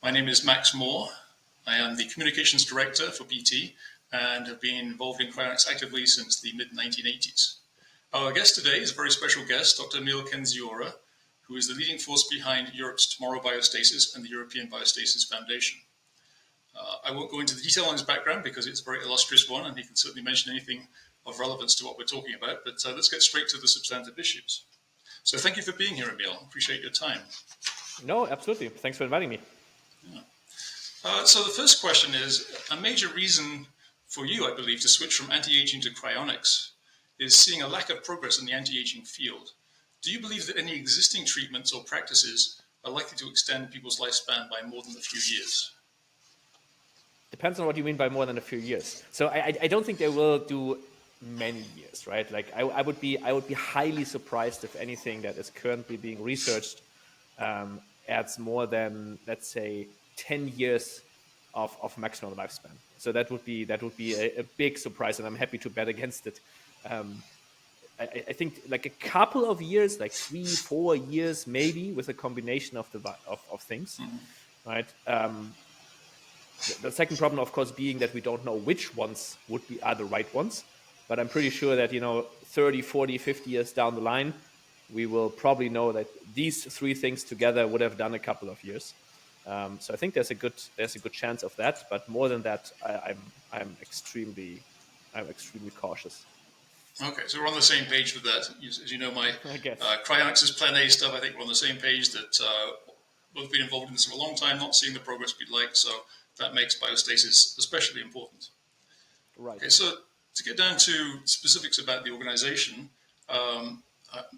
My name is Max Moore. I am the Communications Director for BT and have been involved in cryonics actively since the mid-1980s. Our guest today is a very special guest, Dr. Emil Kendziorra, who is the leading force behind Europe's Tomorrow Biostasis and the European Biostasis Foundation. I won't go into the detail on his background because it's a very illustrious one, and he can certainly mention anything of relevance to what we're talking about, but let's get straight to the substantive issues. So thank you for being here, Emil. Appreciate your time. No, absolutely. Thanks for inviting me. Yeah. So the first question is, a major reason for you, I believe, to switch from anti-aging to cryonics is seeing a lack of progress in the anti-aging field. Do you believe that any existing treatments or practices are likely to extend people's lifespan by more than a few years? Depends on what you mean by more than a few years. So I don't think they will do many years, right? Like I would be highly surprised if anything that is currently being researched adds more than, let's say, 10 years of maximum lifespan. So that would be a big surprise, and I'm happy to bet against it. I think like a couple of years, like 3-4 years, maybe, with a combination of things, right? The second problem, of course, being that we don't know which ones are the right ones. But I'm pretty sure that, 30, 40, 50 years down the line, we will probably know that these three things together would have done a couple of years. So I think there's a good chance of that. But more than that, I'm extremely cautious. Okay, so we're on the same page with that. As you know, my cryonics is Plan A stuff. I think we're on the same page that we've been involved in this for a long time, not seeing the progress we'd like. So that makes biostasis especially important. Right. Okay, so to get down to specifics about the organization,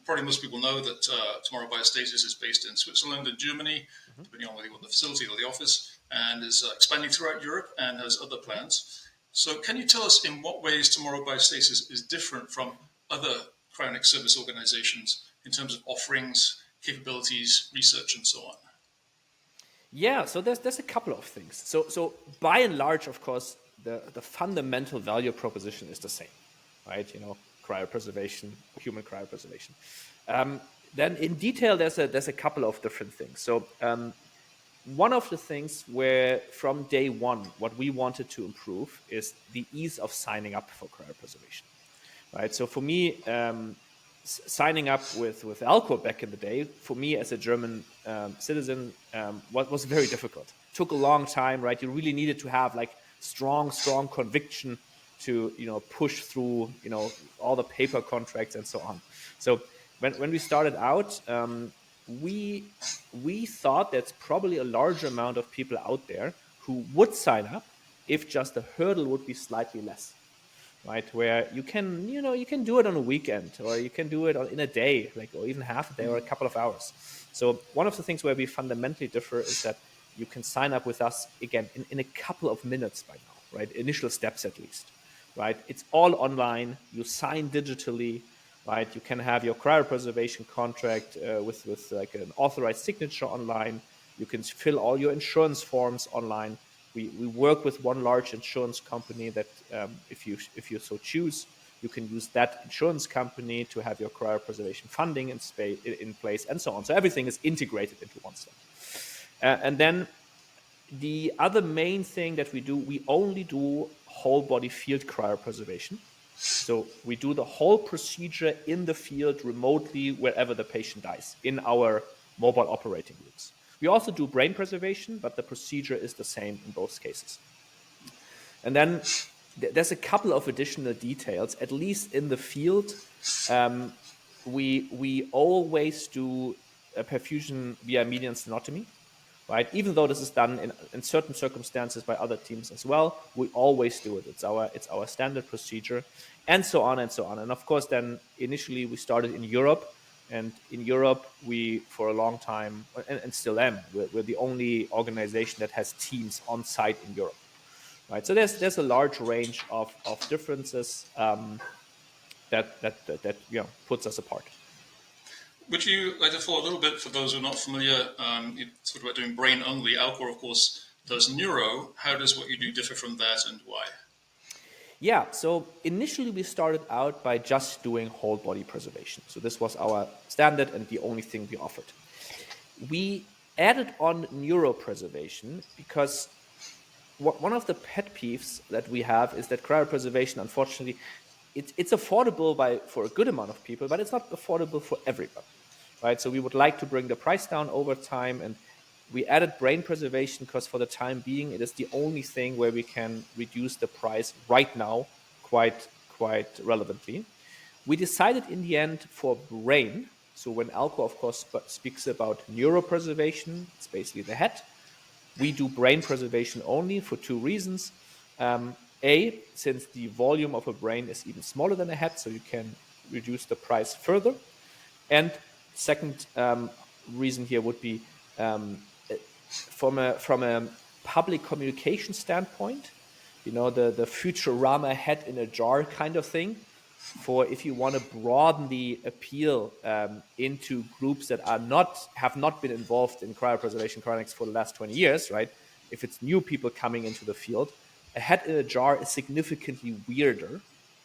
probably most people know that Tomorrow Biostasis is based in Switzerland and Germany, depending on whether you want the facility or the office, and is expanding throughout Europe and has other plans. So can you tell us in what ways Tomorrow Biostasis is different from other cryonic service organizations in terms of offerings, capabilities, research, and so on? Yeah, so there's a couple of things. So by and large, of course, the fundamental value proposition is the same, right? Cryopreservation, human cryopreservation. Then in detail, there's a couple of different things. So one of the things where from day one, what we wanted to improve is the ease of signing up for cryopreservation, right? So for me, signing up with Alcor back in the day, for me as a German citizen, was very difficult. Took a long time, right? You really needed to have like strong conviction to push through all the paper contracts and so on. So when we started out, we thought there's probably a large amount of people out there who would sign up if just the hurdle would be slightly less, right? Where you can do it on a weekend, or you can do it in a day, or even half a day or a couple of hours. So one of the things where we fundamentally differ is that you can sign up with us again in a couple of minutes by now, right? Initial steps at least, right? It's all online. You sign digitally, right? You can have your cryopreservation contract with like an authorized signature online. You can fill all your insurance forms online. We work with one large insurance company that if you so choose, you can use that insurance company to have your cryopreservation funding in place, and so on. So everything is integrated into one step. And then the other main thing that we only do whole body field cryopreservation. So we do the whole procedure in the field remotely wherever the patient dies in our mobile operating rooms. We also do brain preservation, but the procedure is the same in both cases. And then there's a couple of additional details, at least in the field. We always do a perfusion via median stenotomy, right? Even though this is done in certain circumstances by other teams as well, we always do it. It's our standard procedure, and so on and so on. And of course, then initially we started in Europe, and in Europe we for a long time, and still am, we're the only organization that has teams on site in Europe, right? So there's a large range of differences that puts us apart. Would you like to follow a little bit, for those who are not familiar, you talked about doing brain only. Alcor, of course, does neuro. How does what you do differ from that, and why? Yeah, so initially we started out by just doing whole body preservation. So this was our standard and the only thing we offered. We added on neuropreservation because one of the pet peeves that we have is that cryopreservation, unfortunately, it's affordable for a good amount of people, but it's not affordable for everybody, right? So we would like to bring the price down over time, and we added brain preservation because for the time being, it is the only thing where we can reduce the price right now quite relevantly. We decided in the end for brain. So when Alco, of course, speaks about neuropreservation, it's basically the head. We do brain preservation only for two reasons. A, since the volume of a brain is even smaller than a head, so you can reduce the price further. And second reason here would be from a public communication standpoint, the Futurama head in a jar kind of thing. For if you want to broaden the appeal into groups that have not been involved in cryopreservation cryonics for the last 20 years, right? If it's new people coming into the field, a head in a jar is significantly weirder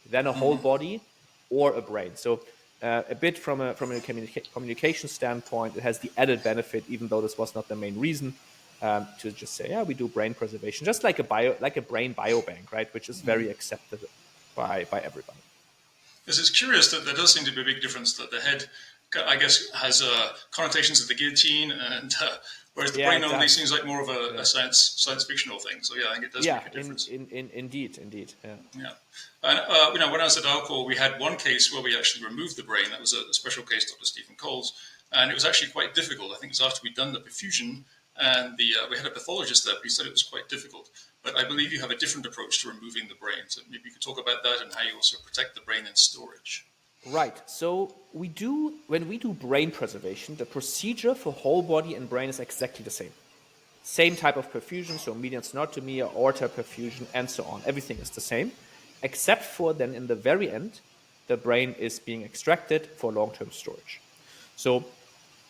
than a whole body or a brain. So a bit from a communication standpoint, it has the added benefit, even though this was not the main reason, to just say, yeah, we do brain preservation, just like a brain biobank, right? Which is very accepted by everybody. Because it's curious that there does seem to be a big difference that the head, I guess, has connotations of the guillotine, and whereas the brain only seems like more of a science fictional thing. So I think it does make a difference. Indeed. Yeah. And when I was at Alcor, we had one case where we actually removed the brain. That was a special case, Dr. Stephen Coles, and it was actually quite difficult. I think it was after we'd done the perfusion, and we had a pathologist there, but he said it was quite difficult. But I believe you have a different approach to removing the brain. So maybe you could talk about that and how you also protect the brain in storage. Right. So when we do brain preservation, the procedure for whole body and brain is exactly the same. Same type of perfusion, so median sternotomy, aorta perfusion, and so on. Everything is the same, except for then in the very end, the brain is being extracted for long-term storage. So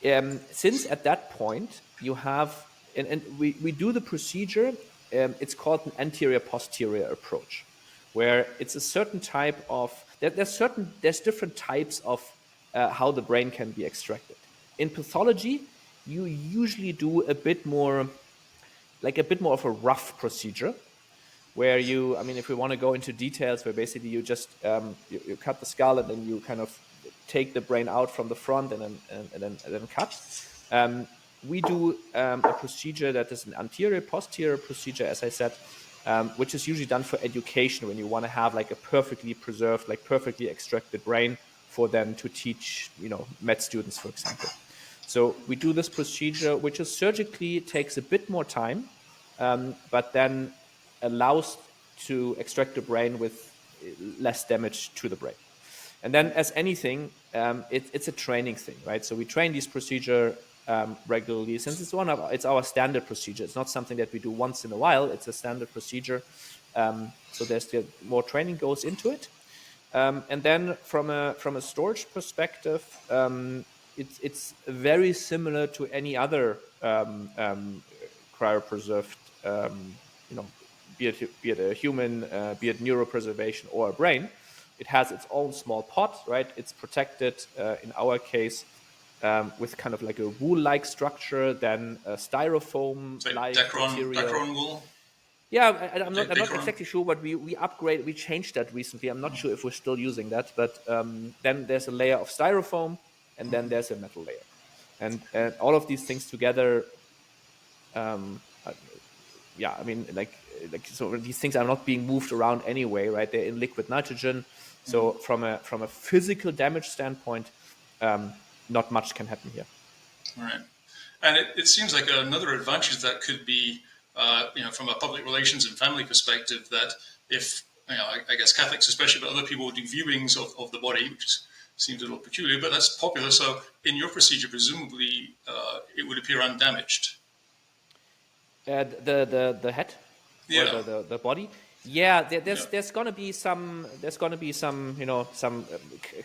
since at that point you have, and we do the procedure, it's called an anterior-posterior approach, where it's a certain type of, there's different types of how the brain can be extracted. In pathology, you usually do a bit more of a rough procedure, where if we want to go into details, where basically you just you cut the skull and then you kind of take the brain out from the front and then cut. We do a procedure that is an anterior-posterior procedure, as I said, which is usually done for education when you want to have like a perfectly preserved, like perfectly extracted brain for them to teach, med students, for example. So we do this procedure, which is surgically takes a bit more time, but then allows to extract the brain with less damage to the brain. And then, as anything, it's a training thing, right? So we train this procedure regularly, since it's our standard procedure. It's not something that we do once in a while. It's a standard procedure. So there's more training goes into it. And then from a storage perspective, it's very similar to any other cryopreserved, be it a human, be it neuropreservation or a brain. It has its own small pot, right? It's protected, in our case, with kind of like a wool-like structure, then a styrofoam-like material. Dacron wool? Yeah, I'm not exactly sure, but we changed that recently. I'm not sure if we're still using that, but then there's a layer of styrofoam, and then there's a metal layer. And all of these things together, so these things are not being moved around anyway, right? They're in liquid nitrogen. So from a physical damage standpoint, not much can happen here. All right. And it seems like another advantage that could be, from a public relations and family perspective, that if, I guess Catholics especially, but other people would do viewings of the body, which seems a little peculiar, but that's popular. So in your procedure, presumably, it would appear undamaged. The head, or the body. Yeah, there's gonna be some some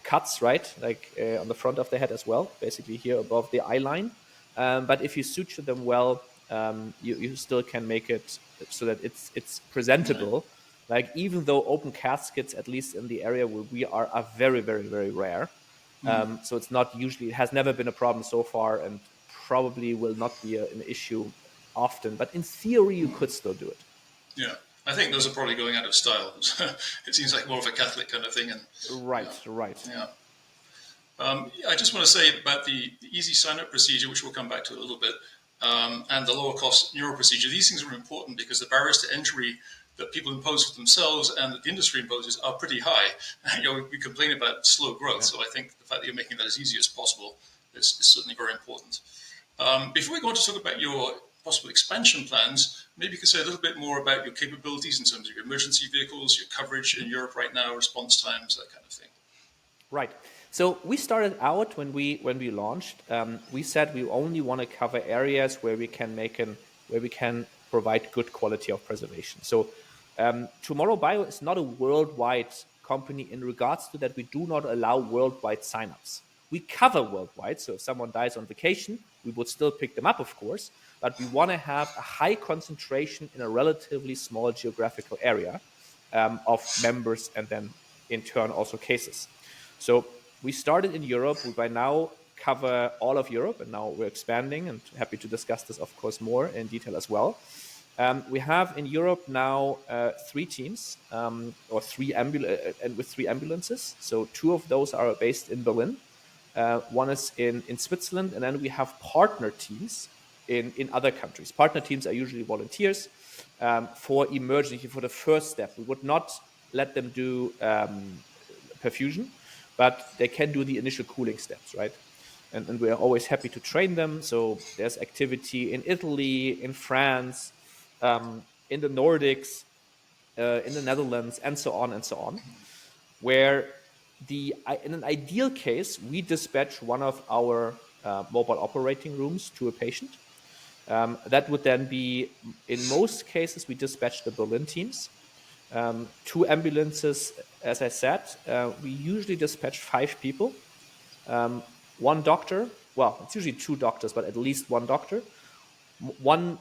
cuts, right, like on the front of the head as well, basically here above the eye line. But if you suture them well, you still can make it so that it's presentable. Like, even though open caskets, at least in the area where we are very, very, very rare. So it's not usually, it has never been a problem so far, and probably will not be an issue often, but in theory, you could still do it. Yeah, I think those are probably going out of style. It seems like more of a Catholic kind of thing. And Right, right. yeah. I just want to say about the easy sign-up procedure, which we'll come back to a little bit, and the lower-cost neuro procedure. These things are important because the barriers to entry that people impose for themselves and that the industry imposes are pretty high. We complain about slow growth, so I think the fact that you're making that as easy as possible is certainly very important. Before we go on to talk about your possible expansion plans, maybe you could say a little bit more about your capabilities in terms of your emergency vehicles, your coverage in Europe right now, response times, that kind of thing. Right. So we started out when we launched. We said we only want to cover areas where we can provide good quality of preservation. So Tomorrow Bio is not a worldwide company in regards to that. We do not allow worldwide signups. We cover worldwide. So if someone dies on vacation, we would still pick them up, of course. But we want to have a high concentration in a relatively small geographical area of members, and then in turn also cases. So we started in Europe. We by now cover all of Europe, and now we're expanding, and happy to discuss this, of course, more in detail as well. We have in Europe now 3 teams, or with 3 ambulances. So 2 of those are based in Berlin. One is in Switzerland, and then we have partner teams in other countries. Partner teams are usually volunteers for emergency, for the first step. We would not let them do perfusion, but they can do the initial cooling steps, right? And we're always happy to train them. So there's activity in Italy, in France, in the Nordics, in the Netherlands, and so on, where in an ideal case, we dispatch one of our mobile operating rooms to a patient. That would then be, in most cases, we dispatch the Berlin teams. 2 ambulances, as I said, we usually dispatch 5 people. 1 doctor, well, it's usually 2 doctors, but at least 1 doctor. One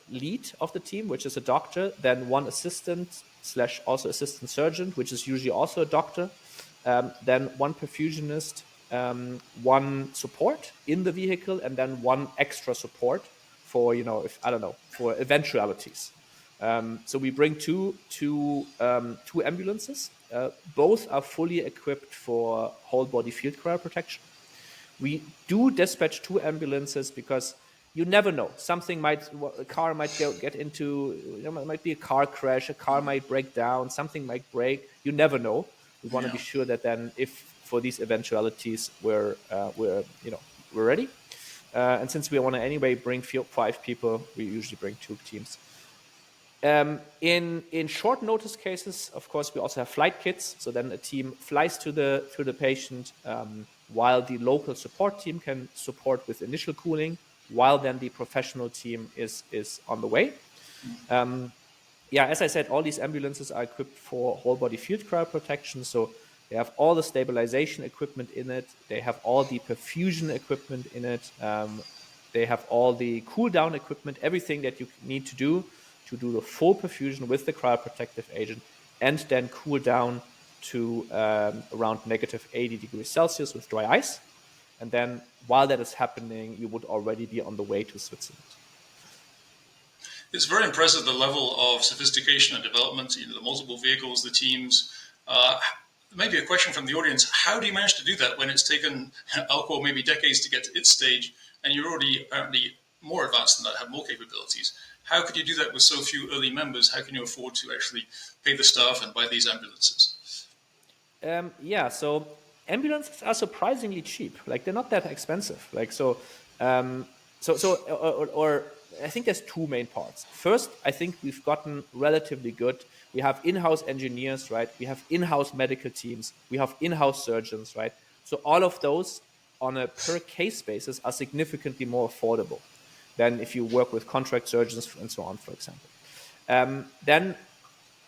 lead of the team, which is a doctor, then 1 assistant / also assistant surgeon, which is usually also a doctor, then 1 perfusionist, 1 support in the vehicle, and then 1 extra support for, for eventualities. So we bring two ambulances. Both are fully equipped for whole body field cryoprotection. We do dispatch 2 ambulances because you never know. A car might get into, it might be a car crash, a car might break down, something might break. You never know. We want to be sure that then, if for these eventualities we're ready. And since we want to anyway bring 5 people, we usually bring 2 teams. In short notice cases, of course, we also have flight kits. So then a team flies to the patient, while the local support team can support with initial cooling, while then the professional team is on the way. As I said, all these ambulances are equipped for whole body field cryoprotection. So they have all the stabilization equipment in it. They have all the perfusion equipment in it. They have all the cool down equipment, everything that you need to do the full perfusion with the cryoprotective agent, and then cool down to around -80 degrees Celsius with dry ice. And then while that is happening, you would already be on the way to Switzerland. It's very impressive, the level of sophistication and development, the multiple vehicles, the teams. Maybe a question from the audience: how do you manage to do that when it's taken Alcor maybe decades to get to its stage, and you're already apparently more advanced than that, have more capabilities? How could you do that with so few early members? How can you afford to actually pay the staff and buy these ambulances? So ambulances are surprisingly cheap. Like, they're not that expensive. I think there's 2 main parts. First, I think we've gotten relatively good. We have in-house engineers, right? We have in-house medical teams. We have in-house surgeons, right? So all of those on a per case basis are significantly more affordable than if you work with contract surgeons and so on, for example. Then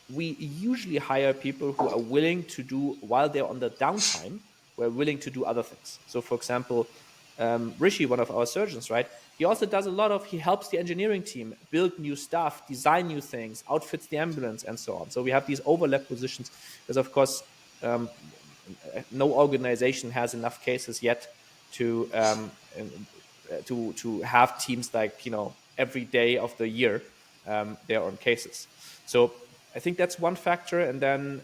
we usually hire people who are willing to do, while they're on the downtime, we're willing to do other things. So, for example, Rishi, one of our surgeons, right? He also does he helps the engineering team build new stuff, design new things, outfits the ambulance, and so on. So we have these overlap positions because, of course, no organization has enough cases yet to to have teams like, every day of the year they're on cases. So I think that's one factor. And then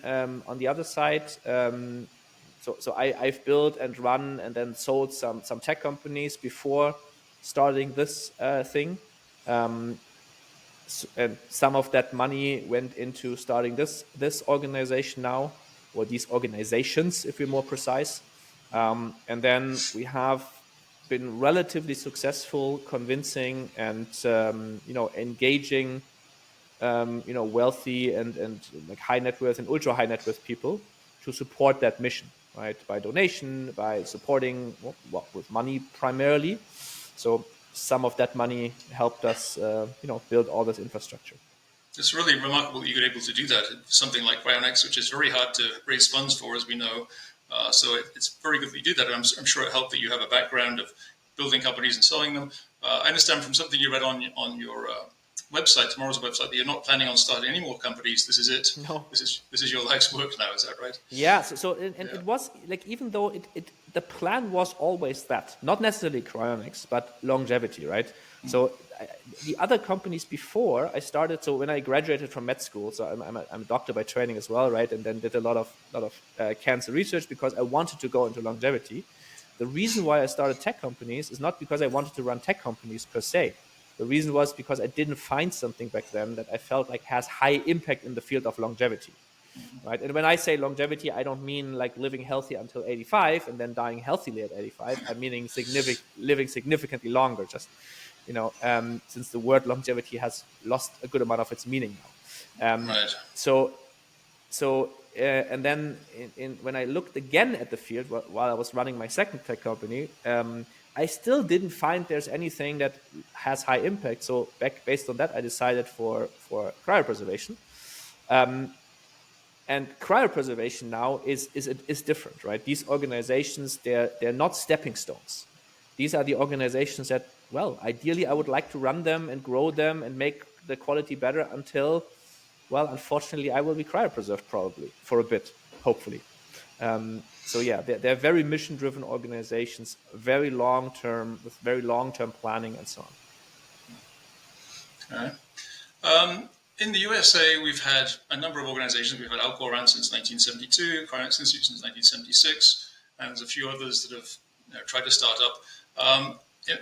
on the other side, I've built and run and then sold some tech companies before starting this thing. And some of that money went into starting this organization now, or these organizations, if we're more precise. And then we have been relatively successful convincing and engaging wealthy and like high net worth and ultra high net worth people to support that mission, right? By donation, by supporting with money primarily. So some of that money helped us, build all this infrastructure. It's really remarkable that you were able to do that. Something like Cryonics, which is very hard to raise funds for, as we know. So it's very good that you do that. And I'm sure it helped that you have a background of building companies and selling them. I understand from something you read on your website, Tomorrow's website, that you're not planning on starting any more companies. This is it. No. This is your life's work now. Is that right? Yeah. It was like, even though the plan was always that, not necessarily Cryonics, but longevity, right? Mm-hmm. So the other companies before I started. So when I graduated from med school, so I'm a doctor by training as well, right? And then did a lot of cancer research because I wanted to go into longevity. The reason why I started tech companies is not because I wanted to run tech companies per se. The reason was because I didn't find something back then that I felt like has high impact in the field of longevity, right? And when I say longevity, I don't mean like living healthy until 85 and then dying healthily at 85. I'm meaning living significantly longer, just, since the word longevity has lost a good amount of its meaning now. Right. And then when I looked again at the field while I was running my second tech company, I still didn't find there's anything that has high impact. So based on that, I decided for cryopreservation. And cryopreservation now is different, right? These organizations, they're not stepping stones. These are the organizations that, well, ideally I would like to run them and grow them and make the quality better until, well, unfortunately, I will be cryopreserved probably for a bit, hopefully. So yeah, they're very mission-driven organizations, very long-term, with very long-term planning and so on. Okay. In the USA, we've had a number of organizations. We've had Alcor around since 1972, Cryonics Institute since 1976, and there's a few others that have tried to start up.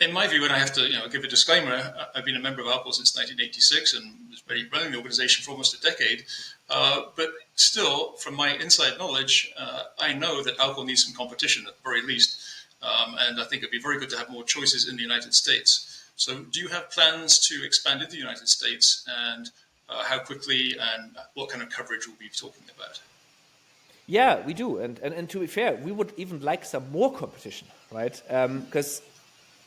In my view, and I have to give a disclaimer, I've been a member of Alcor since 1986 and was running the organization for almost a decade. But still, from my inside knowledge, I know that Alcor needs some competition at the very least. And I think it'd be very good to have more choices in the United States. So do you have plans to expand into the United States, and how quickly and what kind of coverage we'll be talking about? Yeah, we do. And to be fair, we would even like some more competition, right? Because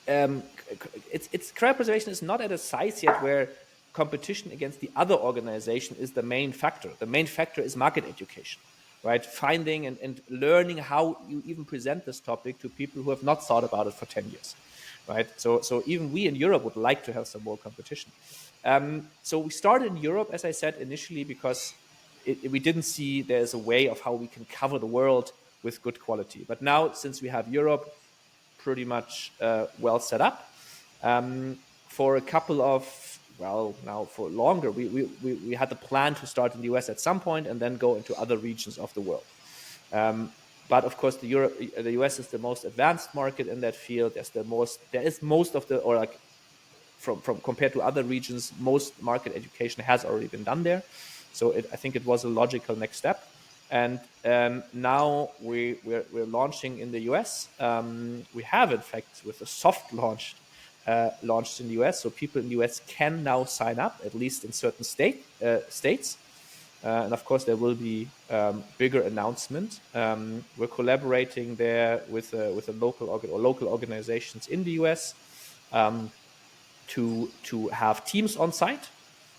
cryopreservation is not at a size yet where competition against the other organization is the main factor. The main factor is market education, right? Finding and learning how you even present this topic to people who have not thought about it for 10 years, right? So even we in Europe would like to have some more competition. So we started in Europe, as I said initially, because we didn't see there's a way of how we can cover the world with good quality. But now, since we have Europe pretty much well set up, for a couple of, now for longer, we had the plan to start in the US at some point and then go into other regions of the world. But of course, the US is the most advanced market in that field. From compared to other regions, most market education has already been done there. So I think it was a logical next step. And now we're launching in the US. We have, in fact, with a soft launch, launched in the US. So people in the US can now sign up, at least in certain states. And of course, there will be bigger announcement. We're collaborating there with a local organizations in the US to have teams on site.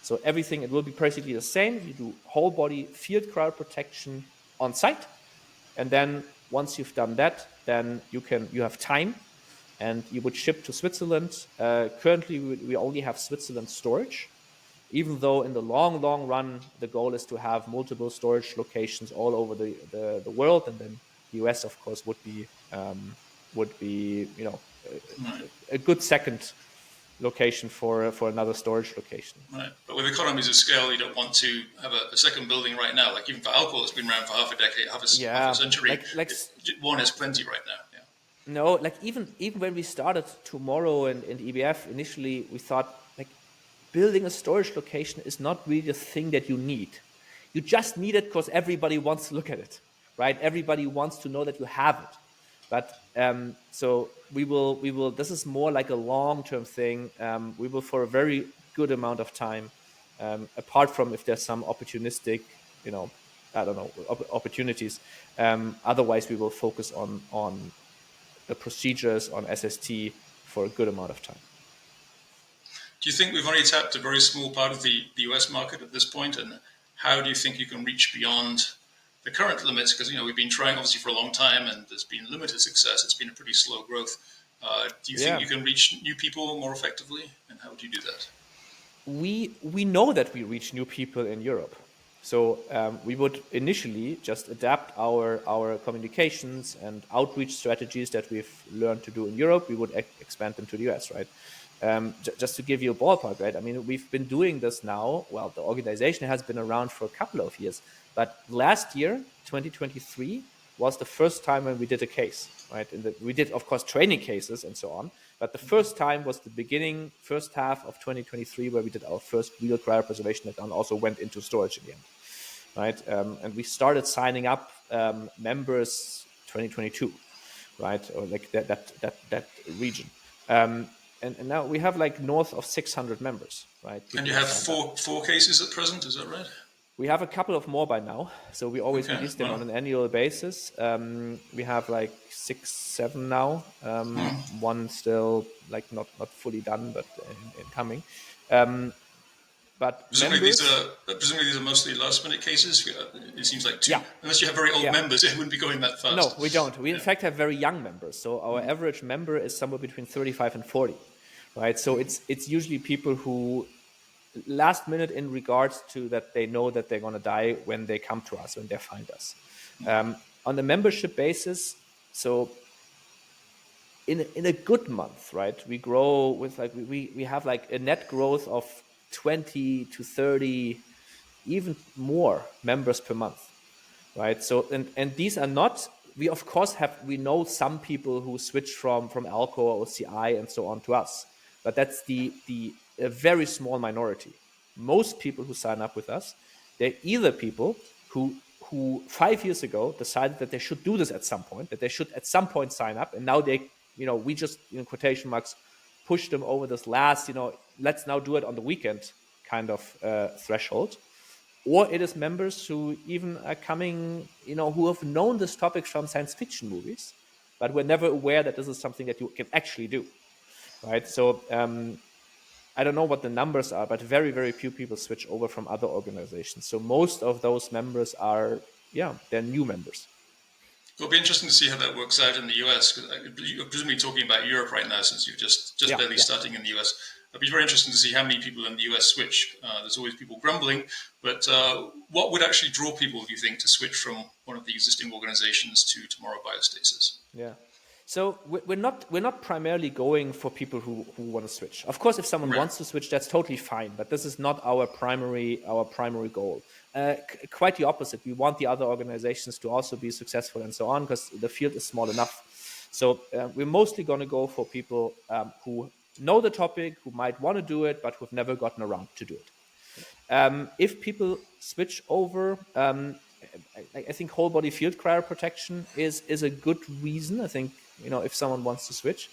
So everything, it will be basically the same. You do whole body field cryoprotection on site. And then once you've done that, then you have time and you would ship to Switzerland. Currently, we only have Switzerland storage, even though in the long run, the goal is to have multiple storage locations all over the world. And then the US, of course, would be a good second location for another storage location. Right. But with economies of scale, you don't want to have a second building right now. Like even for alcohol, it's been around for half a decade, half a century. One is plenty right now. Yeah. No, like even when we started Tomorrow and EBF, initially we thought like building a storage location is not really the thing that you need. You just need it because everybody wants to look at it, right? Everybody wants to know that you have it. But so we will. This is more like a long-term thing. We will, for a very good amount of time, apart from if there's some opportunistic, opportunities. Otherwise, we will focus on the procedures on SST for a good amount of time. Do you think we've only tapped a very small part of the US market at this point? And how do you think you can reach beyond the current limits? Because, we've been trying obviously for a long time and there's been limited success. It's been a pretty slow growth. Do you think you can reach new people more effectively? And how would you do that? We know that we reach new people in Europe. So we would initially just adapt our communications and outreach strategies that we've learned to do in Europe. We would expand them to the US, right? Just to give you a ballpark, right? I mean, we've been doing this now. Well, the organization has been around for a couple of years, but last year, 2023, was the first time when we did a case, right? We did, of course, training cases and so on, but the first time was the first half of 2023, where we did our first real cryopreservation that also went into storage in the end, right? And we started signing up members 2022, right? Or like that region. And now we have like north of 600 members, right? And you have four cases at present, is that right? We have a couple of more by now. So we always release them on an annual basis. We have like 6, 7 now. One still like not fully done, but incoming. But presumably these are mostly last-minute cases. It seems like 2. Yeah. Unless you have very old members, it wouldn't be going that fast. No, we don't. We in fact have very young members. So our average member is somewhere between 35 and 40, right? So it's usually people who last minute in regards to that they know that they're going to die when they come to us, when they find us. On the membership basis, so in a good month, right, we grow with like we have like a net growth of 20 to 30, even more members per month, right? So and these are not, we of course we know some people who switch from Alco or OCI and so on to us, but that's a very small minority. Most people who sign up with us, they're either people who 5 years ago decided that they should do this at some point, that they should at some point sign up, and now they, we just, in quotation marks, push them over this last, let's now do it on the weekend kind of threshold. Or it is members who even are coming, who have known this topic from science fiction movies, but were never aware that this is something that you can actually do, right? So I don't know what the numbers are, but very, very few people switch over from other organizations. So most of those members are, they're new members. It'll be interesting to see how that works out in the US, because you're presumably talking about Europe right now, since you're just barely starting in the US. It'll be very interesting to see how many people in the US switch. There's always people grumbling, but what would actually draw people, do you think, to switch from one of the existing organizations to Tomorrow Biostasis? Yeah. So we're not primarily going for people who want to switch. Of course, if someone wants to switch, that's totally fine. But this is not our primary goal. Quite the opposite. We want the other organizations to also be successful and so on, because the field is small enough. So we're mostly going to go for people who know the topic, who might want to do it, but who've never gotten around to do it. If people switch over, I think whole body field cryoprotection is a good reason. I think, if someone wants to switch,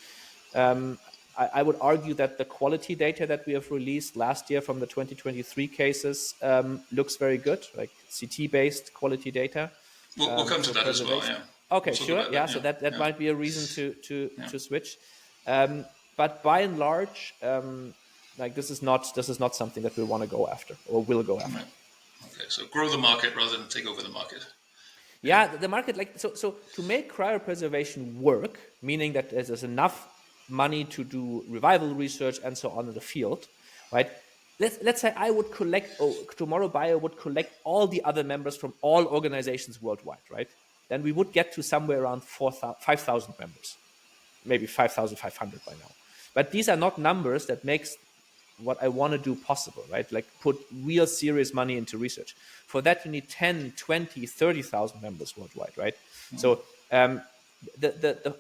I would argue that the quality data that we have released last year from the 2023 cases looks very good, like CT-based quality data. We'll come to that as well, yeah. Okay, sure. Yeah, so that might be a reason to switch. But by and large, this is not something that we want to go after or will go after. Right. Okay, so grow the market rather than take over the market. Yeah, the market, so to make cryopreservation work, meaning that there's enough money to do revival research and so on in the field, right? Let's say I would Tomorrow Bio would collect all the other members from all organizations worldwide, right? Then we would get to somewhere around 5,000 members. maybe 5,500 by now. But these are not numbers that makes what I want to do possible, right? Like put real serious money into research. For that, you need 10, 20, 30,000 members worldwide, right? So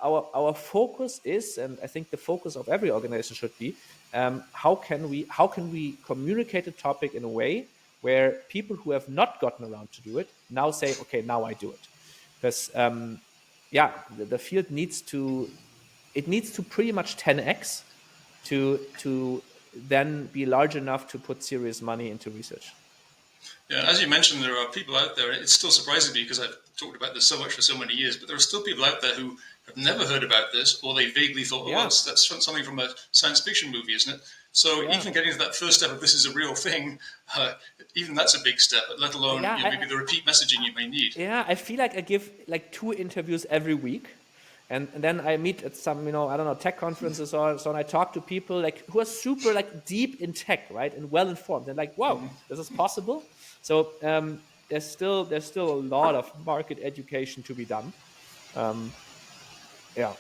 our focus is, and I think the focus of every organization should be, how can we communicate a topic in a way where people who have not gotten around to do it now say, okay, now I do it. Because the field needs to pretty much 10x to then be large enough to put serious money into research. Yeah, as you mentioned, there are people out there. It still surprises me because I've talked about this so much for so many years, but there are still people out there who have never heard about this, or they vaguely thought, "Oh, that's something from a science fiction movie, isn't it?" So even getting to that first step of this is a real thing, even that's a big step. Let alone maybe the repeat messaging you may need. Yeah, I feel like I give like 2 interviews every week. And then I meet at some, I don't know, tech conferences or so, and I talk to people like who are super like deep in tech, right, and well informed. They're like, "Wow, this is possible." So there's still a lot of market education to be done. Yeah.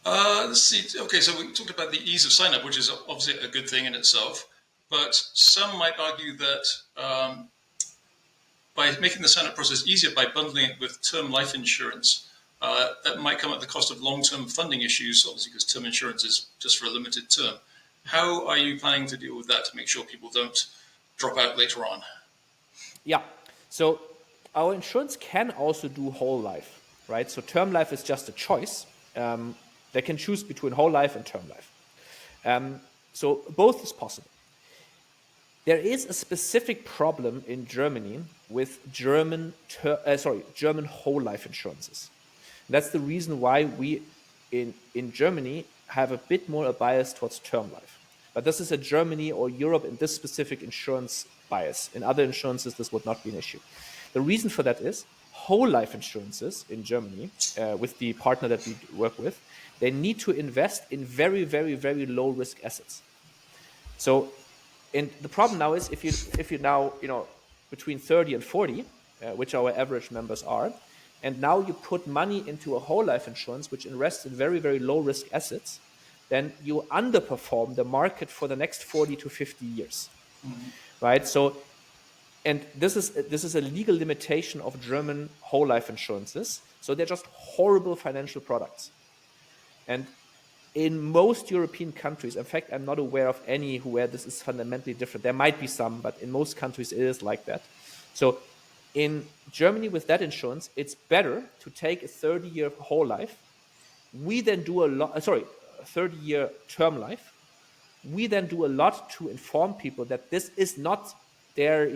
Let's see. Okay, so we talked about the ease of sign up, which is obviously a good thing in itself. But some might argue that by making the sign-up process easier by bundling it with term life insurance, that might come at the cost of long-term funding issues, obviously because term insurance is just for a limited term. How are you planning to deal with that to make sure people don't drop out later on? Yeah, so our insurance can also do whole life, right? So term life is just a choice. They can choose between whole life and term life. So both is possible. There is a specific problem in Germany with German whole life insurances. And that's the reason why we in Germany have a bit more a bias towards term life. But this is a Germany or Europe in this specific insurance bias. In other insurances, this would not be an issue. The reason for that is whole life insurances in Germany, with the partner that we work with, they need to invest in very, very, very low risk assets. So, and the problem now is if you now, between 30 and 40, which our average members are, and now you put money into a whole life insurance, which invests in very, very low risk assets, then you underperform the market for the next 40 to 50 years, right? So, and this is a legal limitation of German whole life insurances. So they're just horrible financial products. And in most European countries, in fact, I'm not aware of any where this is fundamentally different. There might be some, but in most countries it is like that. So in Germany with that insurance, it's better to take a 30-year whole life. We then do a 30-year term life. We then do a lot to inform people that this is not their,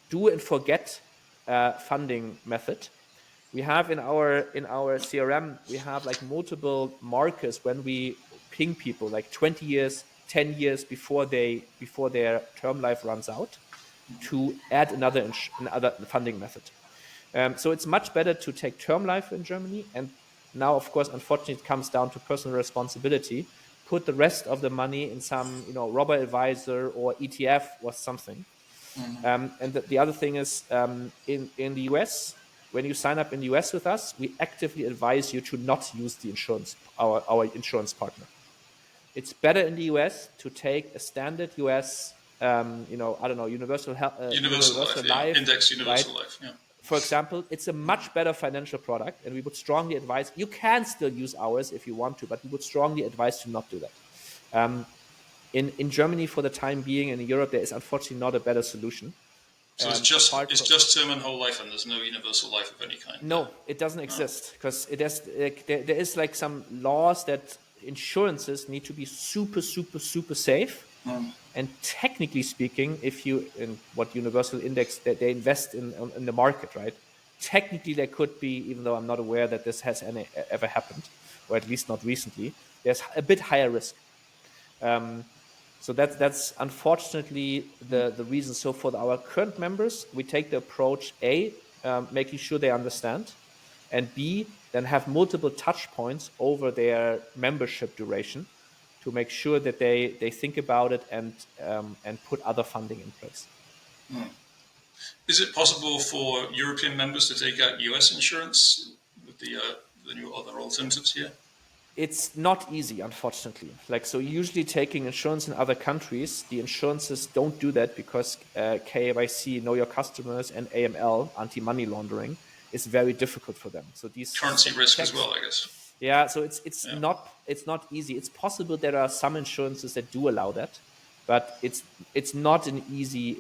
do and forget funding method. We have in our CRM, we have like multiple markers when we ping people like 20 years, 10 years before their term life runs out to add another funding method. So it's much better to take term life in Germany. And now, of course, unfortunately, it comes down to personal responsibility. Put the rest of the money in some, robo-advisor or ETF or something. And the other thing is in the US, when you sign up in the US with us, we actively advise you to not use the insurance, our insurance partner. It's better in the US to take a standard US, universal health, universal life, index universal life. Yeah. For example, it's a much better financial product, and we would strongly advise, you can still use ours if you want to, but we would strongly advise to not do that. In Germany, for the time being, and in Europe, there is unfortunately not a better solution. So it's just term and whole life, and there's no universal life of any kind. No, it doesn't exist because there is like some laws that insurances need to be super, super, super safe. And technically speaking, if you in what universal index that they invest in the market, right? Technically, there could be, even though I'm not aware that this has ever happened, or at least not recently. There's a bit higher risk. So that's unfortunately the reason. So for our current members, we take the approach A, making sure they understand, and B, then have multiple touch points over their membership duration to make sure that they think about it and put other funding in place. Is it possible for European members to take out US insurance with the the new other alternatives here? It's not easy, unfortunately. Like, so usually taking insurance in other countries, the insurances don't do that because KYC, know your customers, and AML, anti-money laundering, is very difficult for them. So these Currency risk as checks, well, I guess. yeah. So it's Yeah. not easy. It's possible there are some insurances that do allow that, but it's not an easy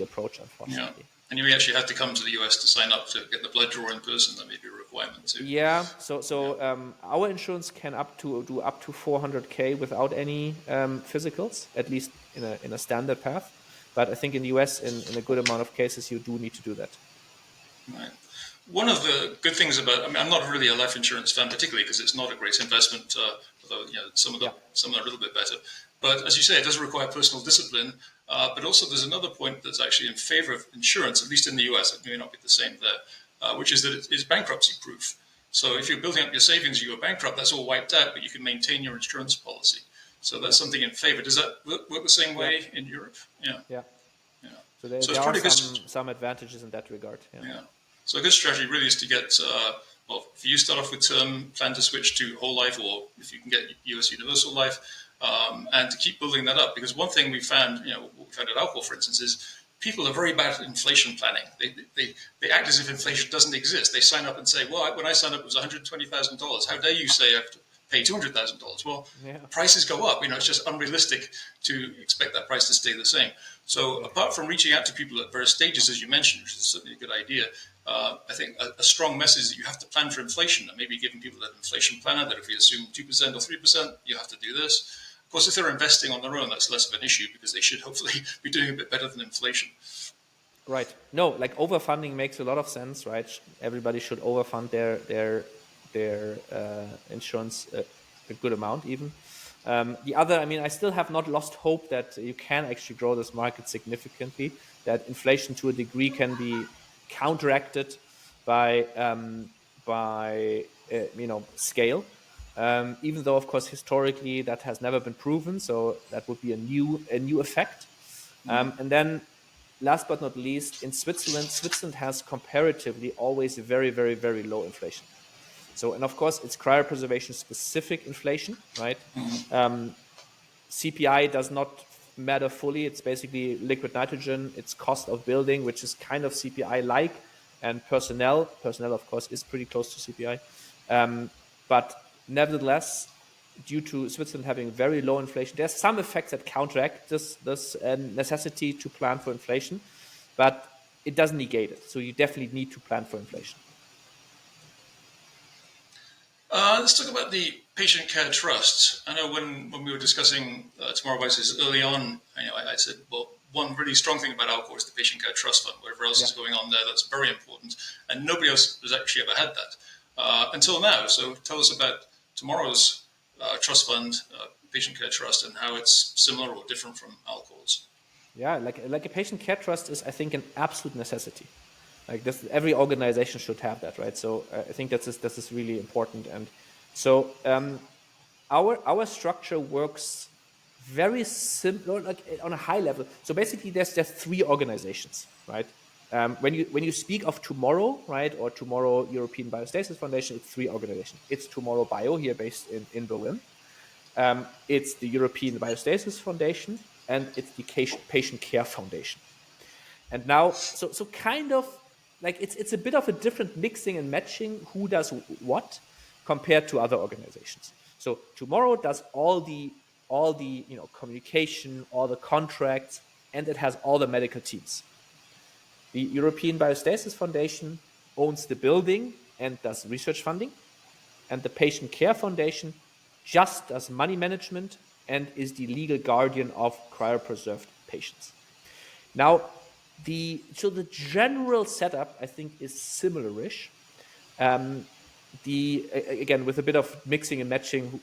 approach, Yeah. unfortunately. And you actually have to come to the US to sign up to get the blood draw in person. That may be a requirement too. Yeah, our insurance can do up to 400K without any physicals, at least in a standard path. But I think in the US, in a good amount of cases, you do need to do that. Right. One of the good things about, I mean, I'm not really a life insurance fan, particularly because it's not a great investment, although some of them are a little bit better. But as you say, it does require personal discipline. But also, there's another point that's actually in favor of insurance, at least in the US. It may not be the same there, which is that it is bankruptcy proof. So if you're building up your savings, you go bankrupt, that's all wiped out, but you can maintain your insurance policy. So that's something in favor. Does that work the same way in Europe? Yeah. Yeah. Yeah. So there it's are probably some advantages in that regard. Yeah. So a good strategy really is to get, well, if you start off with term, plan to switch to whole life, or if you can get US Universal Life, and to keep building that up. Because one thing we found, what we found at Alcor, for instance, is people are very bad at inflation planning. They act as if inflation doesn't exist. They sign up and say, well, when I signed up, it was $120,000. How dare you say I have to pay $200,000? Well, prices go up. It's just unrealistic to expect that price to stay the same. So apart from reaching out to people at various stages, as you mentioned, which is certainly a good idea, I think a strong message is that you have to plan for inflation, and maybe giving people that inflation planner that if we assume 2% or 3%, you have to do this. Of course, if they're investing on their own, that's less of an issue because they should hopefully be doing a bit better than inflation. Right. No, like overfunding makes a lot of sense, right? Everybody should overfund their insurance a good amount even. The other, I still have not lost hope that you can actually grow this market significantly, that inflation to a degree can be counteracted by scale. Even though, of course, historically that has never been proven, so that would be a new effect. And then, last but not least, in Switzerland has comparatively always a very, very, very low inflation. So, and of course, it's cryopreservation specific inflation, right? CPI does not matter fully. It's basically liquid nitrogen. It's cost of building, which is kind of CPI-like, and personnel, of course, is pretty close to CPI. But nevertheless, due to Switzerland having very low inflation, there's some effects that counteract this necessity to plan for inflation, but it doesn't negate it. So you definitely need to plan for inflation. Let's talk about the patient care trust. I know when we were discussing Tomorrow Biostasis early on, I said, well, one really strong thing about Alcor is the patient care trust fund. Whatever else is going on there, that's very important. And nobody else has actually ever had that until now. So tell us about Tomorrow's trust fund, patient care trust, and how it's similar or different from Alcor's. Yeah, like a patient care trust is, I think, an absolute necessity. Like this, every organization should have that, right? So I think this is really important. And so our structure works very simple, like on a high level. So basically, there's three organizations, right? When you speak of Tomorrow, right, or Tomorrow European Biostasis Foundation, it's three organizations. It's Tomorrow Bio here, based in Berlin. It's the European Biostasis Foundation, and it's the Patient Care Foundation. And now, so kind of like it's a bit of a different mixing and matching who does what compared to other organizations. So Tomorrow does all the communication, all the contracts, and it has all the medical teams. The European Biostasis Foundation owns the building and does research funding, and the Patient Care Foundation just does money management and is the legal guardian of cryopreserved patients. Now, the general setup, I think, is similar-ish. Again, with a bit of mixing and matching,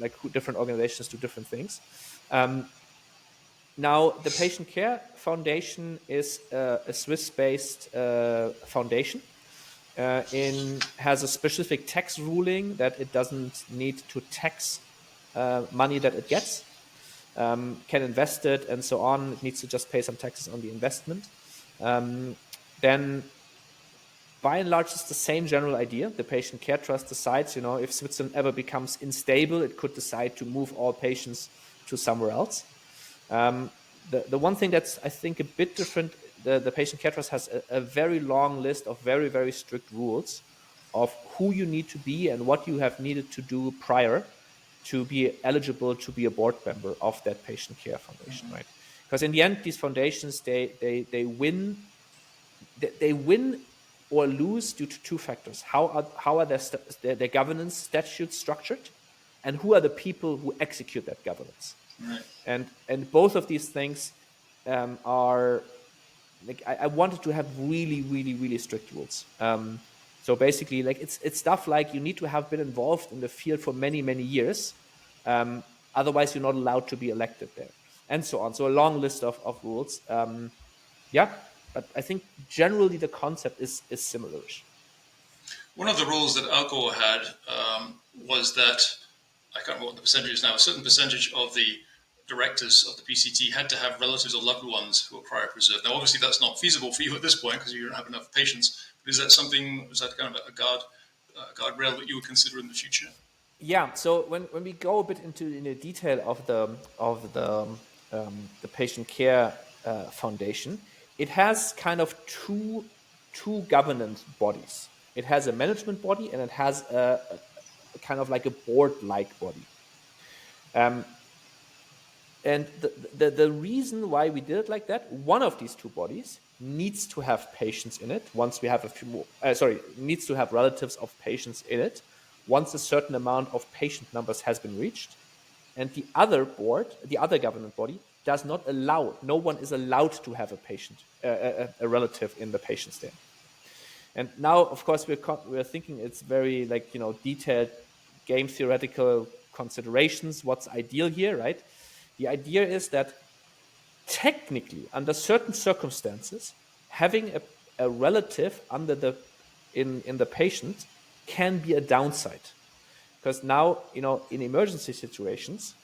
like different organizations do different things. Now, the Patient Care Foundation is a Swiss-based foundation. Has a specific tax ruling that it doesn't need to tax money that it gets. Can invest it and so on. It needs to just pay some taxes on the investment. Then by and large, it's the same general idea. The patient care trust decides, if Switzerland ever becomes unstable, it could decide to move all patients to somewhere else. The one thing that's, I think, a bit different, the patient care trust has a very long list of very, very strict rules of who you need to be and what you have needed to do prior to be eligible to be a board member of that patient care foundation, right? Because in the end, these foundations, they win or lose due to two factors. How are their governance statutes structured, and who are the people who execute that governance? Right. And both of these things are like, I wanted to have really, really, really strict rules. So basically, like, it's stuff like you need to have been involved in the field for many, many years. Otherwise, you're not allowed to be elected there, and so on. So a long list of rules. Yeah, but I think generally the concept is similarish. One of the rules that Alcor had was that, I can't remember what the percentage is now, a certain percentage of the directors of the PCT had to have relatives or loved ones who are cryopreserved. Now, obviously, that's not feasible for you at this point because you don't have enough patients. But is that kind of a guardrail that you would consider in the future? Yeah. So when we go a bit into the detail of the patient care foundation, it has kind of two governance bodies. It has a management body and it has a kind of like a board-like body. And the reason why we did it like that, one of these two bodies needs to have patients in it once we have needs to have relatives of patients in it once a certain amount of patient numbers has been reached. And the other government body does not allow, no one is allowed to have a patient, a relative in the patient stand. And now, of course, we're thinking it's very detailed game theoretical considerations. What's ideal here, right? The idea is that technically, under certain circumstances, having a relative in the patient can be a downside. Because now, in emergency situations,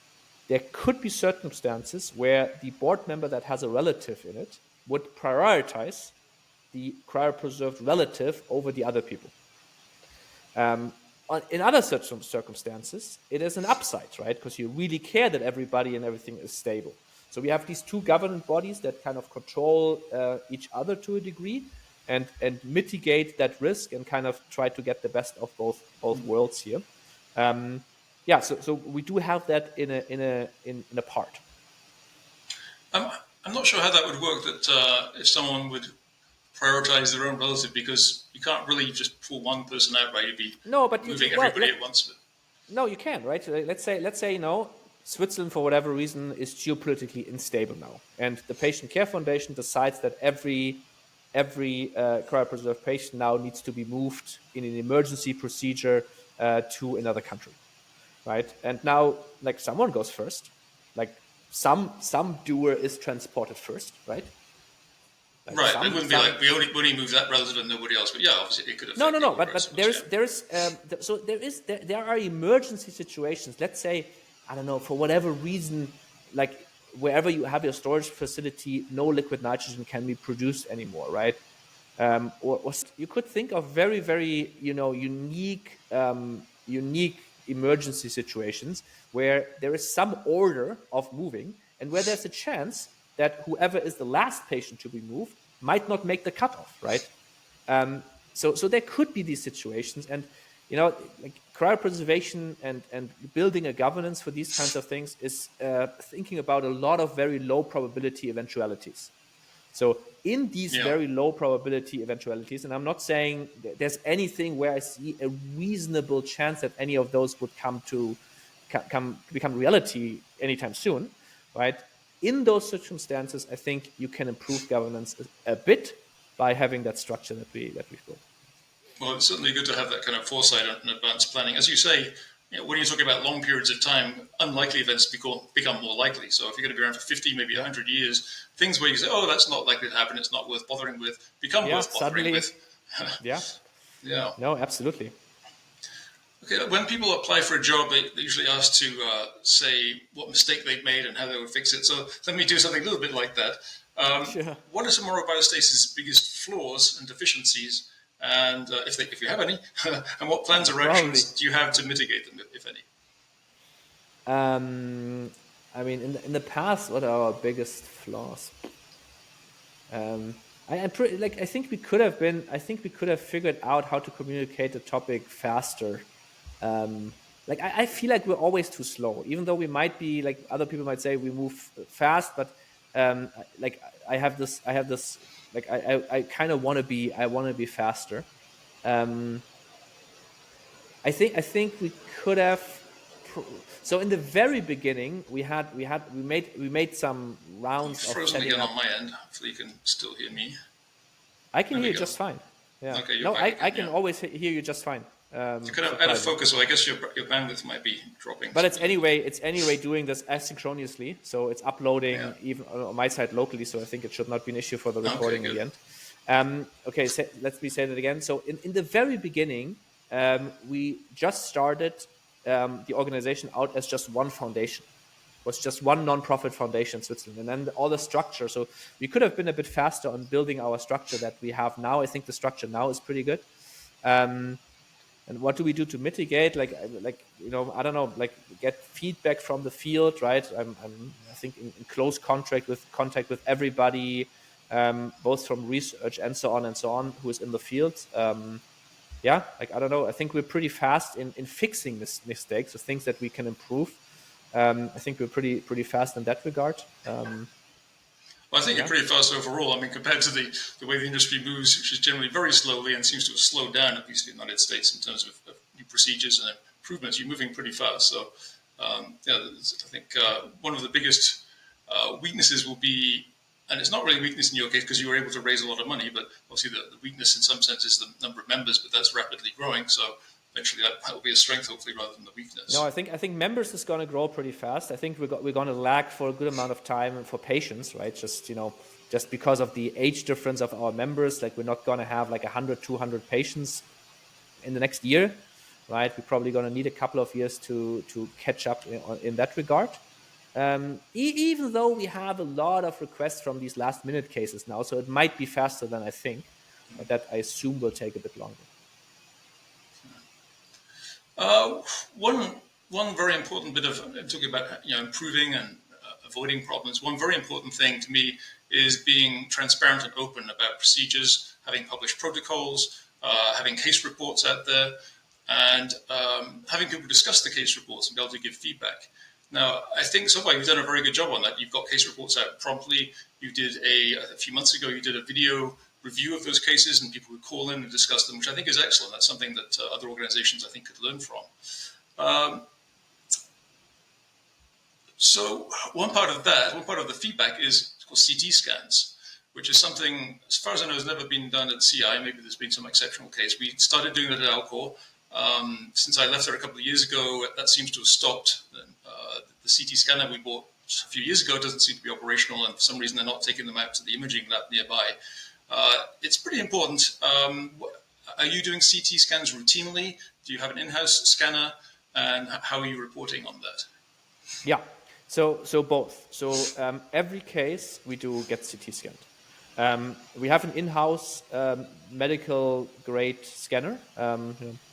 there could be circumstances where the board member that has a relative in it would prioritize the cryopreserved relative over the other people. In other such circumstances, it is an upside, right? Because you really care that everybody and everything is stable. So we have these two government bodies that kind of control each other to a degree and mitigate that risk and kind of try to get the best of both worlds here. So we do have that in a part. I'm not sure how that would work. That if someone would prioritize their own relative, because you can't really just pull one person out, right? You'd be moving everybody at once. But. No, you can, right? Let's say Switzerland, for whatever reason, is geopolitically unstable now, and the Patient Care Foundation decides that every cryopreserved patient now needs to be moved in an emergency procedure to another country, right? And now, like, someone goes first, like some doer is transported first, right? Right, it wouldn't be like we only move that relative and nobody else. But yeah, obviously it could affect. No. But there are emergency situations. Let's say, I don't know, for whatever reason, like wherever you have your storage facility, no liquid nitrogen can be produced anymore, right? Or you could think of very, very unique emergency situations where there is some order of moving and where there's a chance that whoever is the last patient to be moved might not make the cutoff, right? So there could be these situations, and like cryopreservation and building a governance for these kinds of things is thinking about a lot of very low probability eventualities. So in these very low probability eventualities, and I'm not saying there's anything where I see a reasonable chance that any of those would become reality anytime soon, right? In those circumstances, I think you can improve governance a bit by having that structure that we've built. Well, it's certainly good to have that kind of foresight and advanced planning. As you say, when you're talking about long periods of time, unlikely events become more likely. So if you're going to be around for 50, maybe 100 years, things where you say, oh, that's not likely to happen, it's not worth bothering with, become worth bothering with. Yeah. No, absolutely. Okay, when people apply for a job, they usually ask to say what mistake they've made and how they would fix it. So let me do something a little bit like that. What are Tomorrow Biostasis' biggest flaws and deficiencies, and if you have any, and what plans or actions do you have to mitigate them, if any? I mean, in the past, what are our biggest flaws? I think we could have been. I think we could have figured out how to communicate the topic faster. I feel like we're always too slow, even though we might be like other people might say we move fast, but like I have this. Like I kind of want to be. I want to be faster. Um, I think we could have. So in the very beginning, we made some rounds You've of frozen setting again up. on my end. Hopefully you can still hear me. I can There hear we you go. just fine. Yeah. Okay, you're No, back again, I can yeah. always hear you just fine. You could have out of Surprising. focus, so I guess your bandwidth might be dropping. But it's anyway doing this asynchronously, so it's uploading Yeah. even on my side locally. So I think it should not be an issue for the recording in good. the end. Okay, so let me say that again. So in the very beginning, we just started the organization out as just one foundation. It was just one non-profit foundation in Switzerland, and then all the structure. So we could have been a bit faster on building our structure that we have now. I think the structure now is pretty good. And what do we do to mitigate? I don't know, like get feedback from the field, right? I think in close contact with everybody, both from research and so on, who is in the field. I don't know. I think we're pretty fast in fixing mistakes, so things that we can improve. I think we're pretty fast in that regard. Well, I think you're pretty fast overall. I mean, compared to the way the industry moves, which is generally very slowly and seems to have slowed down, at least in the United States, in terms of new procedures and improvements, you're moving pretty fast. So, I think one of the biggest weaknesses will be, and it's not really a weakness in your case because you were able to raise a lot of money, but obviously the weakness in some sense is the number of members, but that's rapidly growing. So eventually that will be a strength, hopefully, rather than the weakness. No, I think members is going to grow pretty fast. I think we're going to lag for a good amount of time for patients, right? Just because of the age difference of our members, like we're not going to have like 100, 200 patients in the next year, right? We're probably going to need a couple of years to catch up in that regard. Even though we have a lot of requests from these last minute cases now, so it might be faster than I think, but that I assume will take a bit longer. One very important bit of talking about improving and avoiding problems. One very important thing to me is being transparent and open about procedures, having published protocols, having case reports out there, and having people discuss the case reports and be able to give feedback. Now, I think so far you've done a very good job on that. You've got case reports out promptly. You did a few months ago, you did a video review of those cases, and people would call in and discuss them, which I think is excellent. That's something that other organizations, I think, could learn from. So one part of the feedback is called CT scans, which is something, as far as I know, has never been done at CI. Maybe there's been some exceptional case. We started doing that at Alcor. Since I left there a couple of years ago, that seems to have stopped. The CT scanner we bought a few years ago doesn't seem to be operational, and for some reason they're not taking them out to the imaging lab nearby. It's pretty important. Are you doing CT scans routinely? Do you have an in-house scanner? And how are you reporting on that? Yeah, so both. So every case we do get CT scanned. We have an in-house medical grade scanner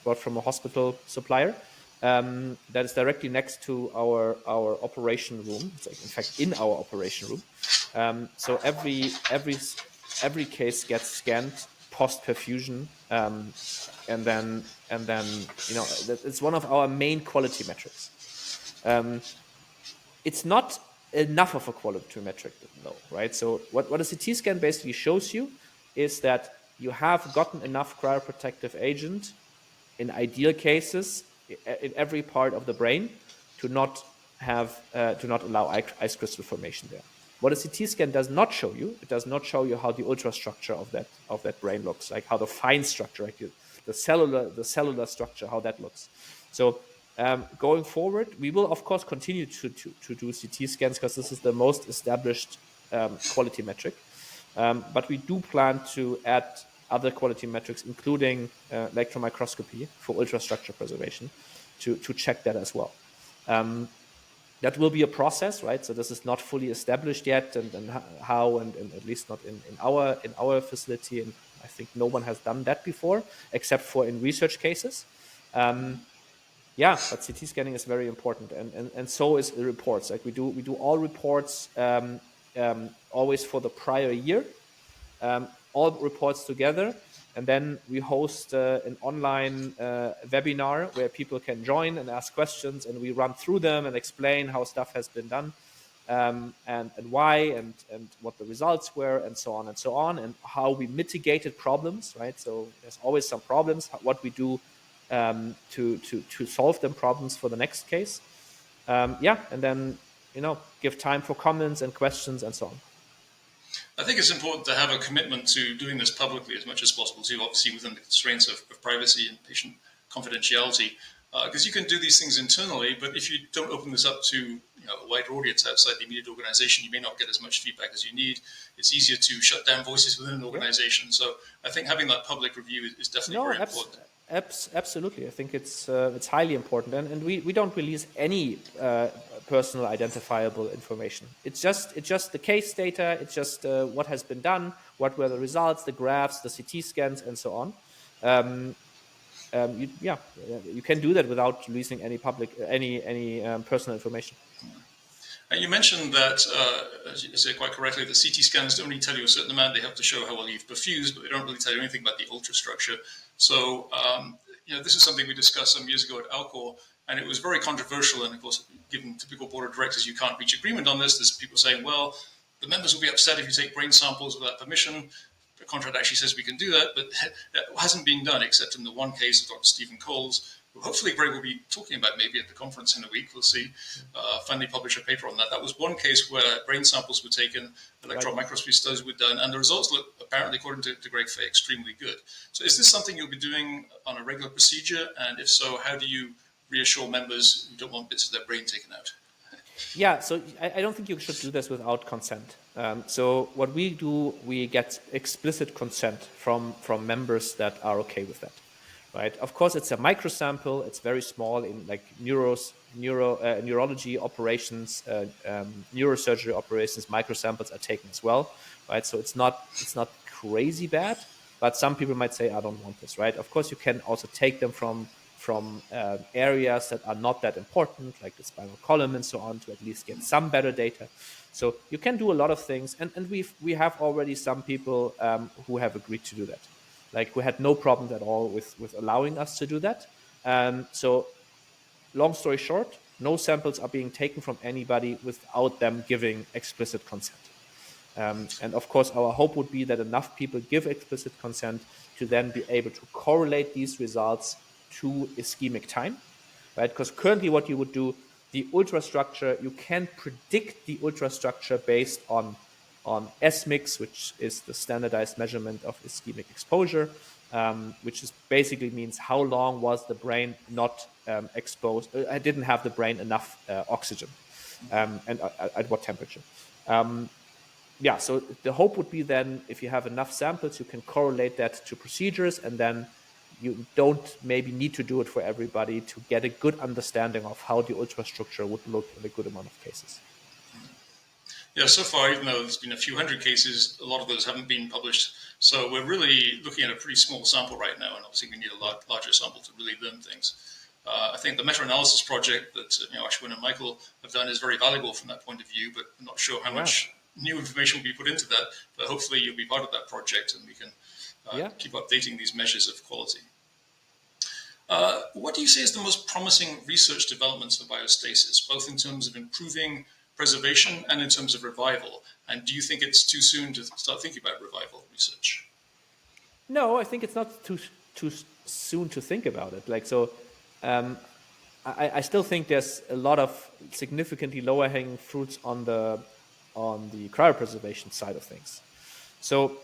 bought from a hospital supplier that is directly next to our operation room. It's like, in fact, in our operation room. So every case gets scanned post perfusion, and then it's one of our main quality metrics. It's not enough of a quality metric, though, right? So what a CT scan basically shows you is that you have gotten enough cryoprotective agent in ideal cases in every part of the brain to not allow ice crystal formation there. What a CT scan does not show you, it does not show you how the ultrastructure of that brain looks, like how the fine structure, like the cellular structure, how that looks. So going forward, we will of course continue to do CT scans because this is the most established quality metric. But we do plan to add other quality metrics, including electron microscopy for ultrastructure preservation, to check that as well. That will be a process, right? So this is not fully established yet, and how, and at least not in our facility, and I I think no one has done that before, except for in research cases. But CT scanning is very important, and so is the reports. Like we do all reports always for the prior year, all reports together, and then we host an online webinar where people can join and ask questions, and we run through them and explain how stuff has been done, and why, and what the results were, and so on, and how we mitigated problems, right? So there's always some problems, what we do to solve them problems for the next case. And then, give time for comments and questions and so on. I think it's important to have a commitment to doing this publicly as much as possible, too, obviously within the constraints of privacy and patient confidentiality, because you can do these things internally, but if you don't open this up to a wider audience outside the immediate organization, you may not get as much feedback as you need. It's easier to shut down voices within an organization. So I think having that public review is definitely very important. Absolutely. I think it's highly important. And we don't release any personal identifiable information. It's just the case data. It's just what has been done, what were the results, the graphs, the CT scans, and so on. You can do that without releasing any personal information. And you mentioned that, as you say quite correctly, the CT scans don't only tell you a certain amount. They have to show how well you've perfused, but they don't really tell you anything about the ultrastructure. So, this is something we discussed some years ago at Alcor, and it was very controversial. And of course, given typical board of directors, you can't reach agreement on this. There's people saying, well, the members will be upset if you take brain samples without permission. The contract actually says we can do that, but that hasn't been done except in the one case of Dr. Stephen Coles, who hopefully Greg will be talking about maybe at the conference in a week. We'll see. Finally publish a paper on that. That was one case where brain samples were taken, electron microscopy studies were done, and the results look, apparently, according to Greg Fay, extremely good. So is this something you'll be doing on a regular procedure? And if so, how do you reassure members who don't want bits of their brain taken out? Yeah, so I don't think you should do this without consent. So what we do, we get explicit consent from members that are okay with that, right? Of course, it's a microsample. It's very small in like neurology operations, neurosurgery operations. Microsamples are taken as well, right? So it's not crazy bad, but some people might say, I don't want this, right? Of course, you can also take them from areas that are not that important, like the spinal column and so on, to at least get some better data. So you can do a lot of things, and we have already some people who have agreed to do that, like who had no problems at all with allowing us to do that. So long story short, no samples are being taken from anybody without them giving explicit consent. And of course, our hope would be that enough people give explicit consent to then be able to correlate these results to ischemic time, right? Because currently what you would do, the ultrastructure, you can predict the ultrastructure based on SMIX, which is the standardized measurement of ischemic exposure, which is basically means how long was the brain not exposed, didn't have the brain enough oxygen, and at what temperature. So the hope would be then, if you have enough samples, you can correlate that to procedures, and then you don't maybe need to do it for everybody to get a good understanding of how the ultrastructure would look in a good amount of cases. Yeah, so far, even though there's been a few hundred cases, a lot of those haven't been published. So we're really looking at a pretty small sample right now, and obviously we need a larger sample to really learn things. I think the meta-analysis project that Ashwin and Michael have done is very valuable from that point of view, but I'm not sure how much new information will be put into that. But hopefully you'll be part of that project, and we can keep updating these measures of quality. What do you say is the most promising research developments for biostasis, both in terms of improving preservation and in terms of revival? And do you think it's too soon to start thinking about revival research? No, I think it's not too soon to think about it. I still think there's a lot of significantly lower hanging fruits on the cryopreservation side of things. So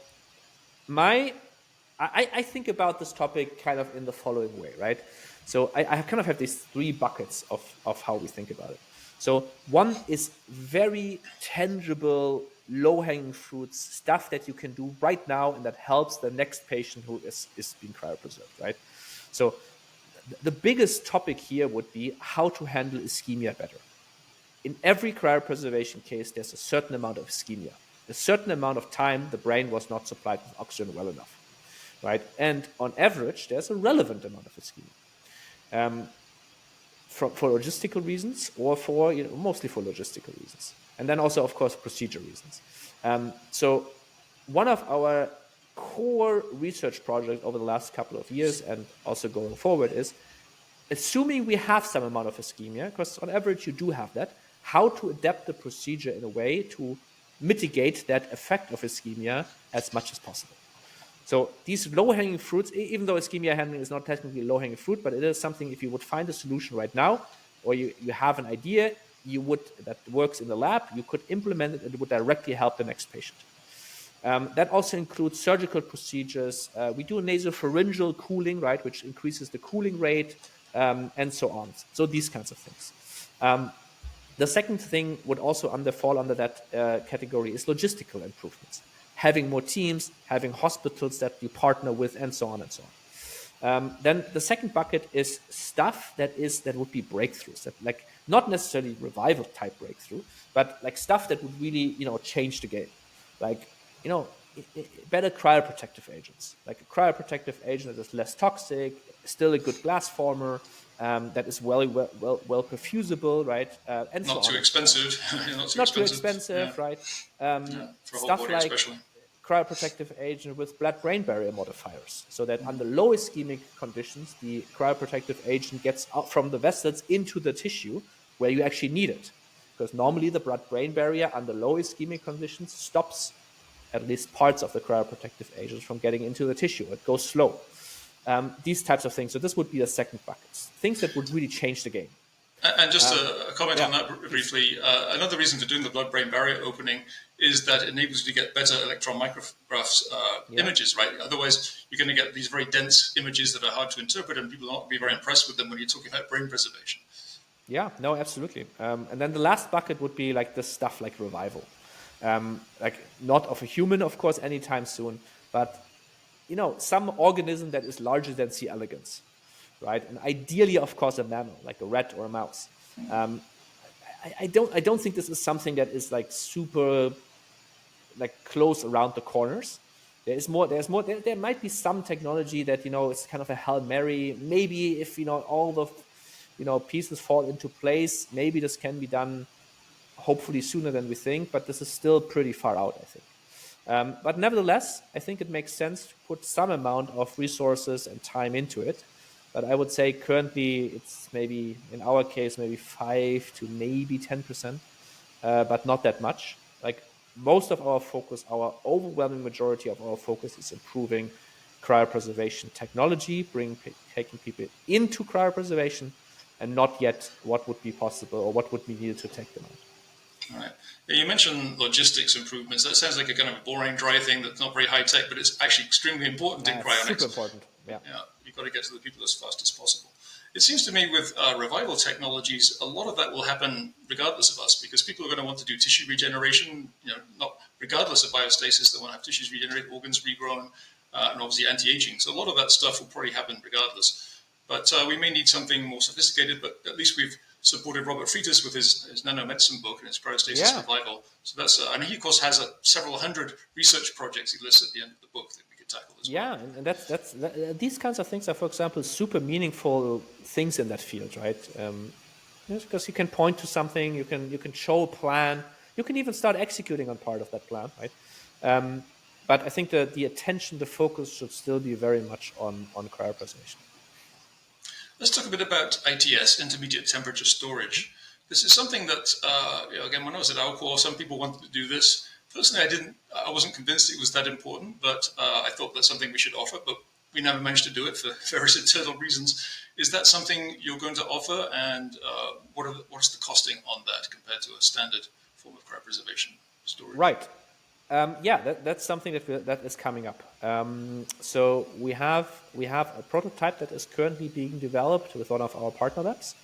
I think about this topic kind of in the following way, right? So I kind of have these three buckets of how we think about it. So one is very tangible, low-hanging fruits, stuff that you can do right now and that helps the next patient who is being cryopreserved, right? So the biggest topic here would be how to handle ischemia better. In every cryopreservation case, there's a certain amount of ischemia. A certain amount of time, the brain was not supplied with oxygen well enough. right? And on average, there's a relevant amount of ischemia. For logistical reasons or for, mostly for logistical reasons. And then also, of course, procedure reasons. So one of our core research projects over the last couple of years and also going forward is, assuming we have some amount of ischemia, because on average you do have that, how to adapt the procedure in a way to mitigate that effect of ischemia as much as possible. So these low-hanging fruits, even though ischemia handling is not technically low-hanging fruit, but it is something, if you would find a solution right now, or you have an idea that works in the lab, you could implement it and it would directly help the next patient. That also includes surgical procedures. We do nasopharyngeal cooling, right, which increases the cooling rate, and so on. So these kinds of things. The second thing would also fall under that category is logistical improvements. Having more teams, having hospitals that you partner with, and so on and so on. Then the second bucket is stuff that would be breakthroughs, that like not necessarily revival type breakthrough, but like stuff that would really change the game, like better cryoprotective agents, like a cryoprotective agent that is less toxic, still a good glass former, that is well perfusable, right? And not so too on. expensive. Not too expensive, yeah. Right? For Stuff whole body like especially. Cryoprotective agent with blood-brain barrier modifiers, so that under low ischemic conditions, the cryoprotective agent gets out from the vessels into the tissue where you actually need it. Because normally the blood-brain barrier under low ischemic conditions stops at least parts of the cryoprotective agents from getting into the tissue. It goes slow. These types of things. So this would be the second bucket. Things that would really change the game. And just a comment on that briefly. Another reason for doing the blood-brain barrier opening is that it enables you to get better electron micrographs images, right? Otherwise, you're going to get these very dense images that are hard to interpret, and people won't be very impressed with them when you're talking about brain preservation. Yeah, no, absolutely. And then the last bucket would be like this stuff like revival. Like not of a human, of course, anytime soon, but some organism that is larger than C. elegans, right? And ideally, of course, a mammal, like a rat or a mouse. I don't think this is something that is like super like close around the corners. There might be some technology that it's kind of a Hail Mary. Maybe if all the pieces fall into place, maybe this can be done hopefully sooner than we think, but this is still pretty far out, I think. But nevertheless, I think it makes sense to put some amount of resources and time into it. But I would say currently it's maybe, in our case, maybe 5 to maybe 10%, but not that much. Like most of our focus, our overwhelming majority of our focus is improving cryopreservation technology, taking people into cryopreservation, and not yet what would be possible or what would be needed to take them out. All right. Yeah, you mentioned logistics improvements. That sounds like a kind of a boring, dry thing that's not very high tech, but it's actually extremely important in cryonics. Super important. Yeah. You've got to get to the people as fast as possible. It seems to me with revival technologies, a lot of that will happen regardless of us, because people are going to want to do tissue regeneration. Not regardless of biostasis, they want to have tissues regenerate, organs regrown, and obviously anti-aging. So a lot of that stuff will probably happen regardless. But we may need something more sophisticated. But at least we've supported Robert Freitas with his nanomedicine book and his biostasis revival. So that's and he of course has several hundred research projects he lists at the end of the book that we could tackle as well. Yeah, and that's these kinds of things are, for example, super meaningful things in that field, right? Because you can point to something, you can show a plan, you can even start executing on part of that plan, right? But I think the attention, the focus should still be very much on cryopreservation. Let's talk a bit about ITS, intermediate temperature storage. This is something that, again, when I was at Alcor, some people wanted to do this. Personally, I wasn't convinced it was that important, but I thought that's something we should offer, but we never managed to do it for various internal reasons. Is that something you're going to offer, and what's the costing on that compared to a standard form of cryopreservation storage? Right. That's something that is coming up. So we have a prototype that is currently being developed with one of our partner labs.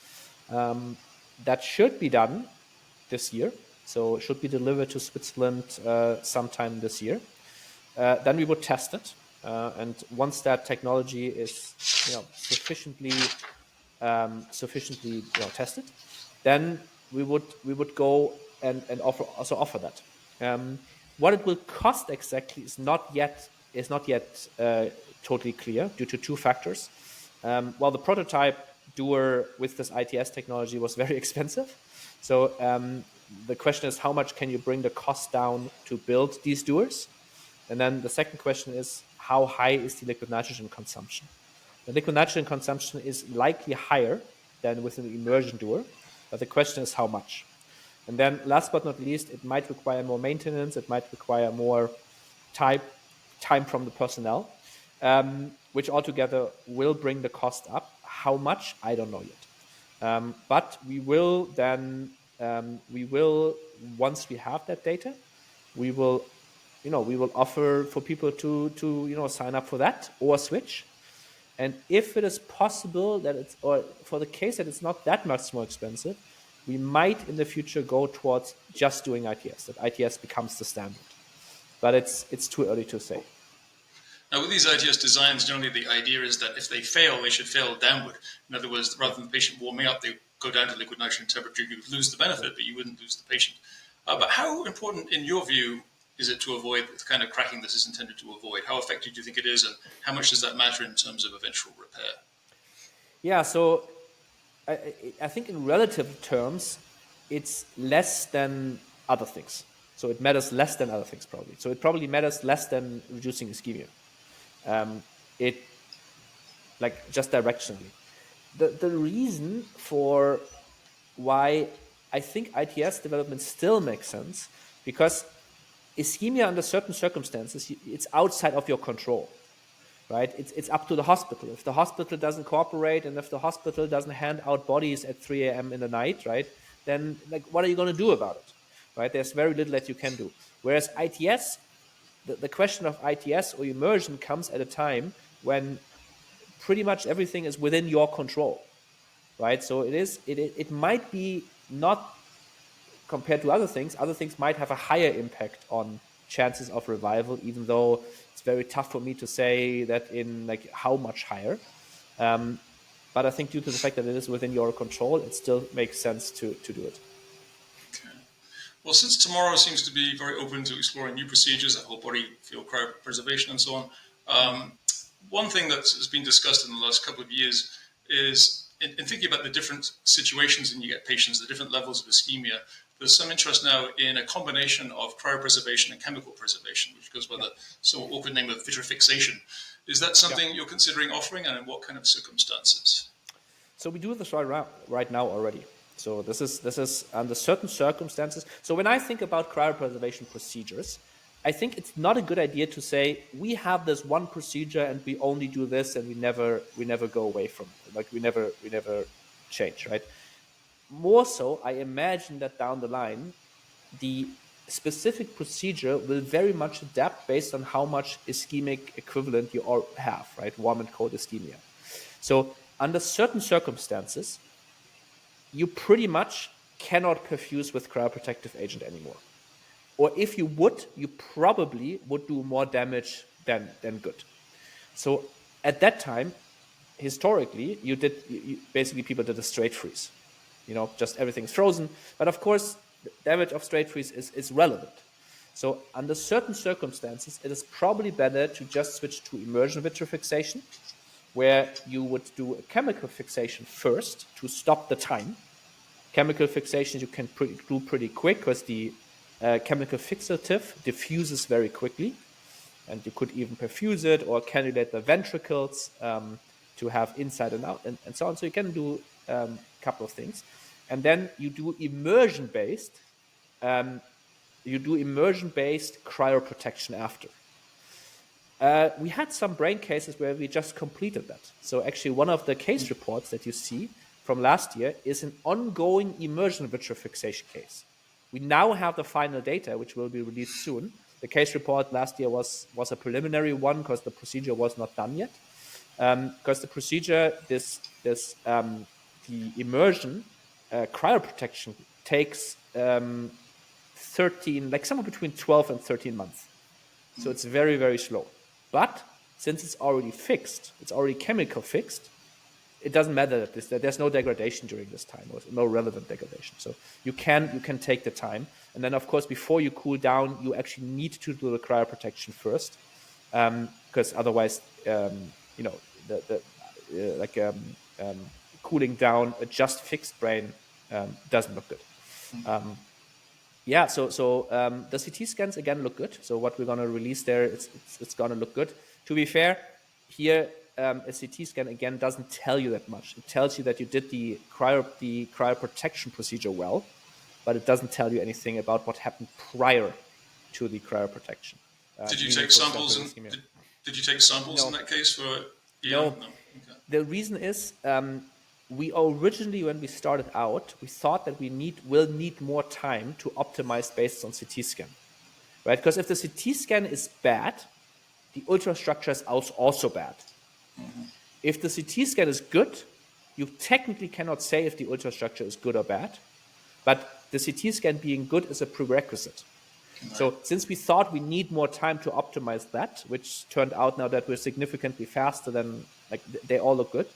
That should be done this year. So it should be delivered to Switzerland sometime this year. Then we would test it, and once that technology is sufficiently tested, then we would go and offer that. What it will cost exactly is not yet totally clear due to two factors. Well, the prototype doer with this ITS technology was very expensive. So the question is, how much can you bring the cost down to build these doers? And then the second question is, how high is the liquid nitrogen consumption? The liquid nitrogen consumption is likely higher than with an immersion doer, but the question is how much. And then last but not least, it might require more maintenance. It might require more time from the personnel, which altogether will bring the cost up. How much? I don't know yet. But we will then, once we have that data, we will offer for people to sign up for that or switch. And if it is possible that or for the case that it's not that much more expensive, we might in the future go towards just doing ITS, that ITS becomes the standard. But it's too early to say. Now, with these ITS designs, generally the idea is that if they fail, they should fail downward. In other words, rather than the patient warming up, they go down to liquid nitrogen temperature. You would lose the benefit, but you wouldn't lose the patient. But how important, in your view, is it to avoid the kind of cracking this is intended to avoid? How effective do you think it is, and how much does that matter in terms of eventual repair? Yeah, so I think in relative terms, it's less than other things. So it matters less than other things probably. So it probably matters less than reducing ischemia. It like just directionally. The reason for why I think ITS development still makes sense, because ischemia under certain circumstances, it's outside of your control, right? It's up to the hospital. If the hospital doesn't cooperate and if the hospital doesn't hand out bodies at 3 a.m. in the night, right, then like what are you going to do about it, right? There's very little that you can do. Whereas ITS, the question of ITS or immersion comes at a time when pretty much everything is within your control, right? So it might be not compared to other things. Other things might have a higher impact on chances of revival, even though it's very tough for me to say that in like how much higher. But I think due to the fact that it is within your control, it still makes sense to do it. Okay. Well, since Tomorrow seems to be very open to exploring new procedures, like whole body field cryopreservation and so on, one thing that has been discussed in the last couple of years is in thinking about the different situations when you get patients, the different levels of ischemia, there's some interest now in a combination of cryopreservation and chemical preservation, which goes by the somewhat awkward name of vitrifixation. Is that something you're considering offering, and in what kind of circumstances? So we do this right now already. So this is under certain circumstances. So when I think about cryopreservation procedures, I think it's not a good idea to say we have this one procedure and we only do this and we never go away from it. Like we never change, right? More so, I imagine that down the line, the specific procedure will very much adapt based on how much ischemic equivalent you all have, right? Warm and cold ischemia. So under certain circumstances, you pretty much cannot perfuse with cryoprotective agent anymore. Or if you would, you probably would do more damage than good. So at that time, historically, basically people did a straight freeze. Just everything's frozen. But of course, the damage of straight freeze is relevant. So under certain circumstances, it is probably better to just switch to immersion vitrifixation, where you would do a chemical fixation first to stop the time. Chemical fixation you can do pretty quick because the chemical fixative diffuses very quickly, and you could even perfuse it or cannulate the ventricles to have inside and out and so on. So you can do a couple of things. And then you do immersion-based cryoprotection after. We had some brain cases where we just completed that. So actually one of the case reports that you see from last year is an ongoing immersion vitrifixation case. We now have the final data, which will be released soon. The case report last year was a preliminary one because the procedure was not done yet. Because the procedure, the immersion cryoprotection takes 13, like somewhere between 12 and 13 months. So it's very, very slow. But since it's already fixed, it's already chemical fixed, it doesn't matter that there's no degradation during this time, or no relevant degradation. So you can take the time. And then, of course, before you cool down, you actually need to do the cryoprotection first, because otherwise you know, the like cooling down a just fixed brain doesn't look good. Yeah, so the CT scans again look good. So what we're going to release there, it's going to look good. To be fair, here a CT scan again doesn't tell you that much. It tells you that you did the cryoprotection procedure well, but it doesn't tell you anything about what happened prior to the cryoprotection. Did you Meaning, take for example, samples? Did you take samples in no, that case for? Yeah, no. no. Okay. The reason is we originally, when we started out, we thought that will need more time to optimize based on CT scan, right? Because if the CT scan is bad, the ultrastructure is also bad. If the CT scan is good, you technically cannot say if the ultrastructure is good or bad, but the CT scan being good is a prerequisite. Right. So since we thought we need more time to optimize that, which turned out now that we're significantly faster than, like, they all look good,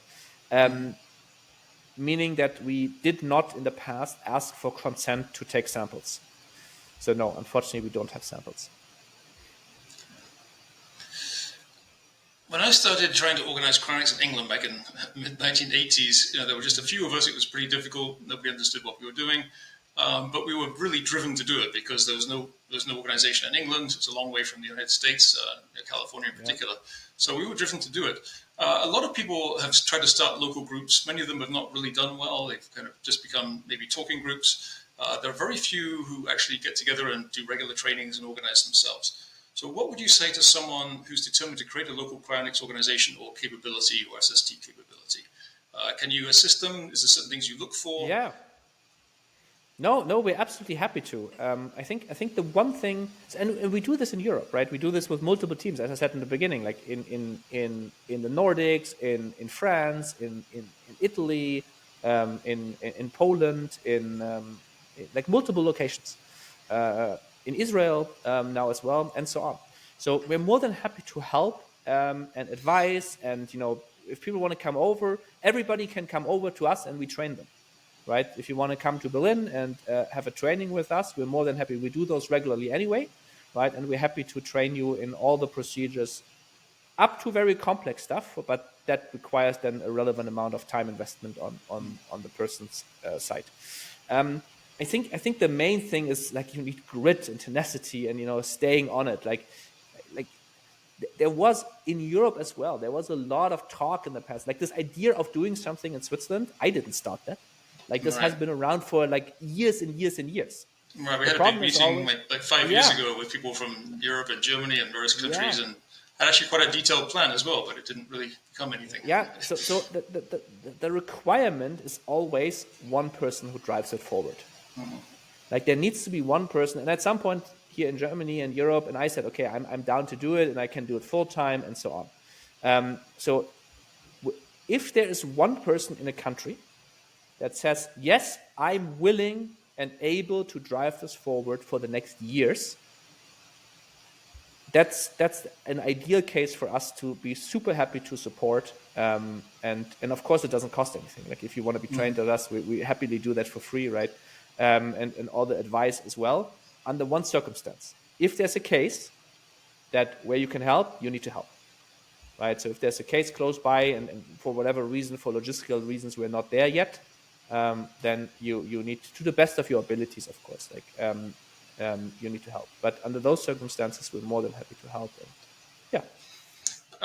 meaning that we did not in the past ask for consent to take samples. So no, unfortunately, we don't have samples. When I started trying to organize cryonics in England back in mid-1980s, there were just a few of us. It was pretty difficult. Nobody understood what we were doing. But we were really driven to do it because there was no organization in England. It's a long way from the United States, California in particular. Yeah. So we were driven to do it. A lot of people have tried to start local groups. Many of them have not really done well. They've kind of just become maybe talking groups. There are very few who actually get together and do regular trainings and organize themselves. So what would you say to someone who's determined to create a local cryonics organization or capability or SST capability? Can you assist them? Is there certain things you look for? Yeah. No, we're absolutely happy to. I think the one thing, and we do this in Europe, right? We do this with multiple teams, as I said in the beginning, like in the Nordics, in France, in Italy, in Poland, in like multiple locations, in Israel now as well, and so on. So we're more than happy to help and advise, and if people want to come over, everybody can come over to us, and we train them. Right? If you want to come to Berlin and have a training with us, we're more than happy. We do those regularly anyway, right? And we're happy to train you in all the procedures up to very complex stuff, but that requires then a relevant amount of time investment on the person's side. I think the main thing is, like, you need grit and tenacity and staying on it. Like there was in Europe as well. There was a lot of talk in the past, like this idea of doing something in Switzerland. I didn't start that. Like this has been around for like years and years and years. Right, we had a big meeting like 5 years ago with people from Europe and Germany and various countries, and had actually quite a detailed plan as well, but it didn't really become anything. Yeah, so the requirement is always one person who drives it forward. Mm-hmm. Like there needs to be one person, and at some point here in Germany and Europe, and I said, okay, I'm down to do it, and I can do it full time, and so on. So if there is one person in a country that says, yes, I'm willing and able to drive this forward for the next years, that's an ideal case for us to be super happy to support. And of course, it doesn't cost anything. Like if you want to be trained at us, we happily do that for free, right? And all the advice as well, under one circumstance. If there's a case that where you can help, you need to help. Right? So if there's a case close by and for whatever reason, for logistical reasons, we're not there yet, then you need to the best of your abilities, of course, like you need to help. But under those circumstances, we're more than happy to help. And yeah.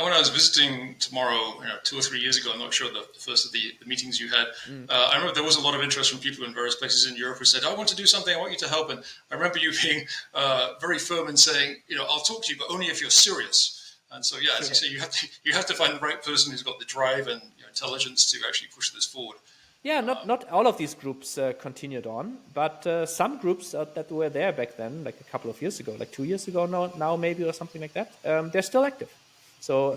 When I was visiting Tomorrow 2 or 3 years ago, I'm not sure the first of the meetings you had, I remember there was a lot of interest from people in various places in Europe who said, I want to do something, I want you to help. And I remember you being very firm in saying, I'll talk to you, but only if you're serious. And so, yeah, as you say, you have to find the right person who's got the drive and intelligence to actually push this forward. Yeah, not all of these groups continued on, but some groups that were there back then, like a couple of years ago, like 2 years ago now maybe, or something like that, they're still active. So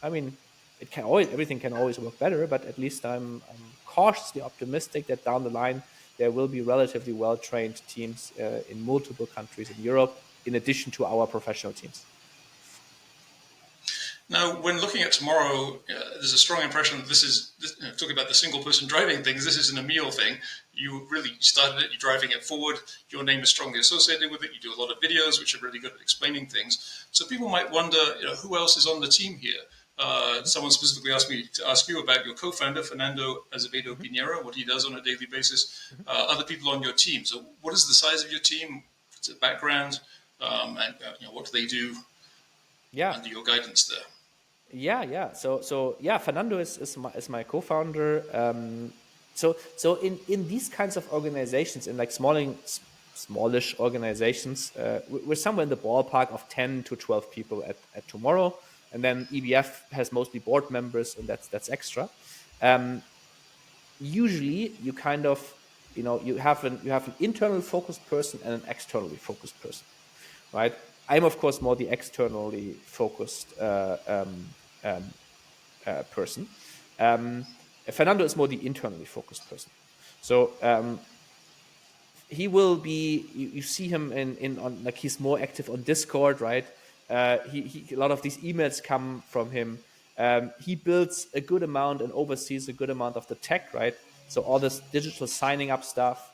I mean, everything can always work better, but at least I'm cautiously optimistic that down the line there will be relatively well-trained teams in multiple countries in Europe, in addition to our professional teams. Now, when looking at Tomorrow, there's a strong impression that this is talking about the single person driving things. This is an Emil thing. You really started it. You're driving it forward. Your name is strongly associated with it. You do a lot of videos, which are really good at explaining things. So people might wonder, who else is on the team here? Someone specifically asked me to ask you about your co-founder, Fernando Azevedo Pinheiro, what he does on a daily basis, other people on your team. So what is the size of your team? What's the background? And what do they do Yeah. under your guidance there? Yeah. So yeah, Fernando is my co-founder. So in these kinds of organizations, in like smallish organizations, we're somewhere in the ballpark of 10 to 12 people at Tomorrow, and then EBF has mostly board members, and that's extra. Usually, you kind of you have an internal focused person and an externally focused person, right? I'm of course more the externally focused person. Fernando is more the internally focused person. So he will be. You see him in on like he's more active on Discord, right? He a lot of these emails come from him. He builds a good amount and oversees a good amount of the tech, right? So all this digital signing up stuff.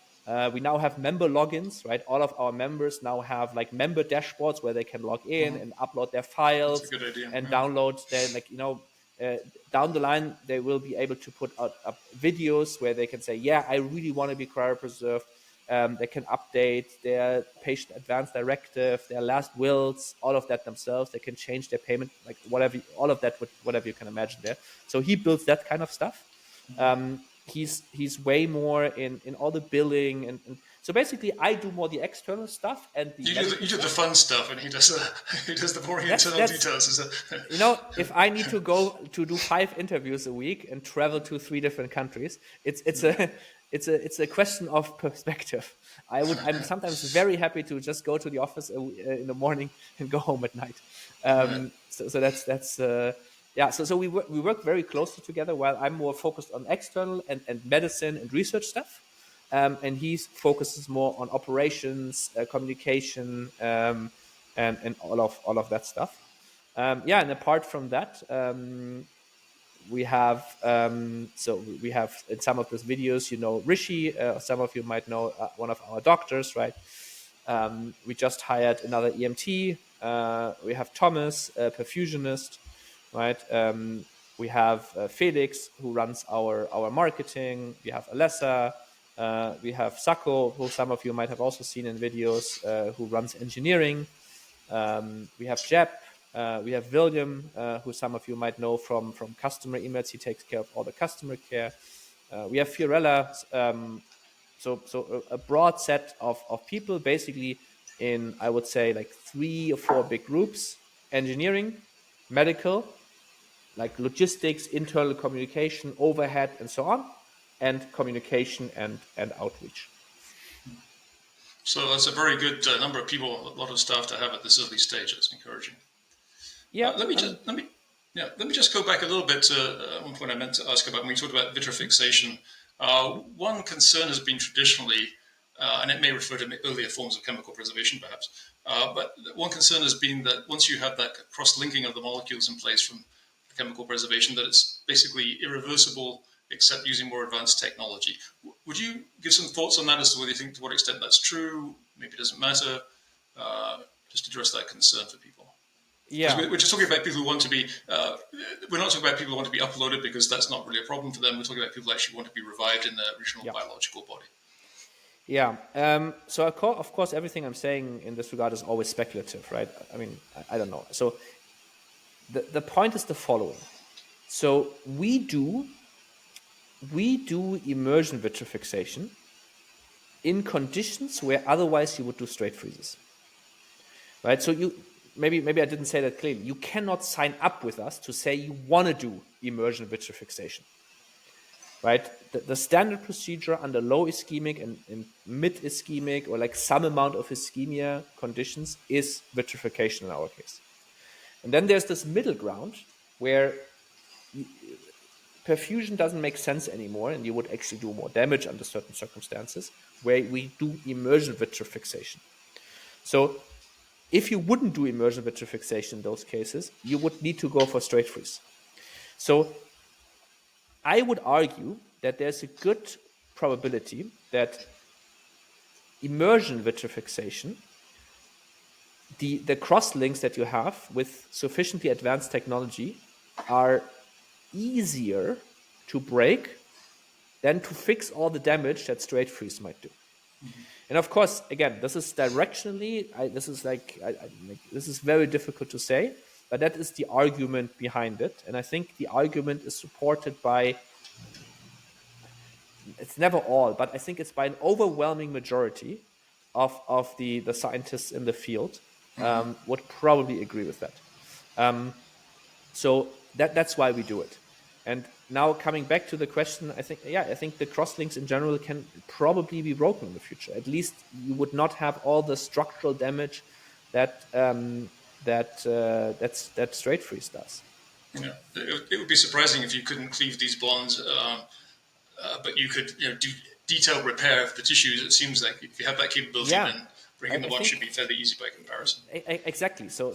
We now have member logins, right? All of our members now have like member dashboards where they can log in and upload their That's a files good idea. and Yeah. download their down the line they will be able to put out videos where they can say, yeah, I really want to be cryopreserved. They can update their patient advance directive, their last wills, all of that themselves. They can change their payment, like whatever, all of that, whatever you can imagine there. So he builds that kind of stuff. He's way more in all the billing and so basically I do more the external stuff and the You do the fun stuff, and he does the boring internal details. Is that? If I need to go to do 5 interviews a week and travel to 3 different countries, it's a question of perspective. I'm sometimes very happy to just go to the office in the morning and go home at night. So that's yeah. So we work very closely together while I'm more focused on external and medicine and research stuff. And he focuses more on operations, communication, and all of that stuff. Yeah, and apart from that, we have we have in some of those videos, Rishi. Some of you might know one of our doctors, right? We just hired another EMT. We have Thomas, a perfusionist, right? We have Felix, who runs our marketing. We have Alessa. We have Sako, who some of you might have also seen in videos, who runs engineering. We have Jeb. We have William, who some of you might know from customer emails. He takes care of all the customer care. We have Fiorella. So a broad set of people, basically in, I would say, like 3 or 4 big groups: engineering, medical, like logistics, internal communication, overhead, and so on, and communication and outreach. So that's a very good number of people, a lot of staff to have at this early stage. That's encouraging. Yeah. Let me just go back a little bit to one point I meant to ask about when we talked about vitrifixation. One concern has been traditionally, and it may refer to earlier forms of chemical preservation perhaps, but one concern has been that once you have that cross-linking of the molecules in place from chemical preservation, that it's basically irreversible except using more advanced technology. Would you give some thoughts on that as to whether you think to what extent that's true? Maybe it doesn't matter. Just address that concern for people. Yeah, we're just talking about people who want to be. We're not talking about people who want to be uploaded because that's not really a problem for them. We're talking about people who actually want to be revived in their original biological body. Yeah. So of course, everything I'm saying in this regard is always speculative, right? I mean, I don't know. So the point is the following. So we do immersion vitrifixation in conditions where otherwise you would do straight freezes, right? So maybe I didn't say that clearly. You cannot sign up with us to say you want to do immersion vitrifixation, right? The standard procedure under low ischemic and mid ischemic or like some amount of ischemia conditions is vitrification in our case. And then there's this middle ground where perfusion doesn't make sense anymore and you would actually do more damage under certain circumstances, where we do immersion vitrifixation. So if you wouldn't do immersion vitrifixation in those cases, you would need to go for straight freeze. So I would argue that there's a good probability that immersion vitrifixation, the cross links that you have with sufficiently advanced technology, are easier to break than to fix all the damage that straight freeze might do. And of course, again, this is directionally, this is very difficult to say, but that is the argument behind it. And I think the argument is supported by, it's never all, but I think it's by an overwhelming majority of the scientists in the field would probably agree with that. So that's why we do it. And now coming back to the question, I think the crosslinks in general can probably be broken in the future. At least you would not have all the structural damage that straight freeze does. Yeah, it would be surprising if you couldn't cleave these bonds, but you could do detailed repair of the tissues. It seems like if you have that capability, then breaking the bond should be fairly easy by comparison. Exactly. So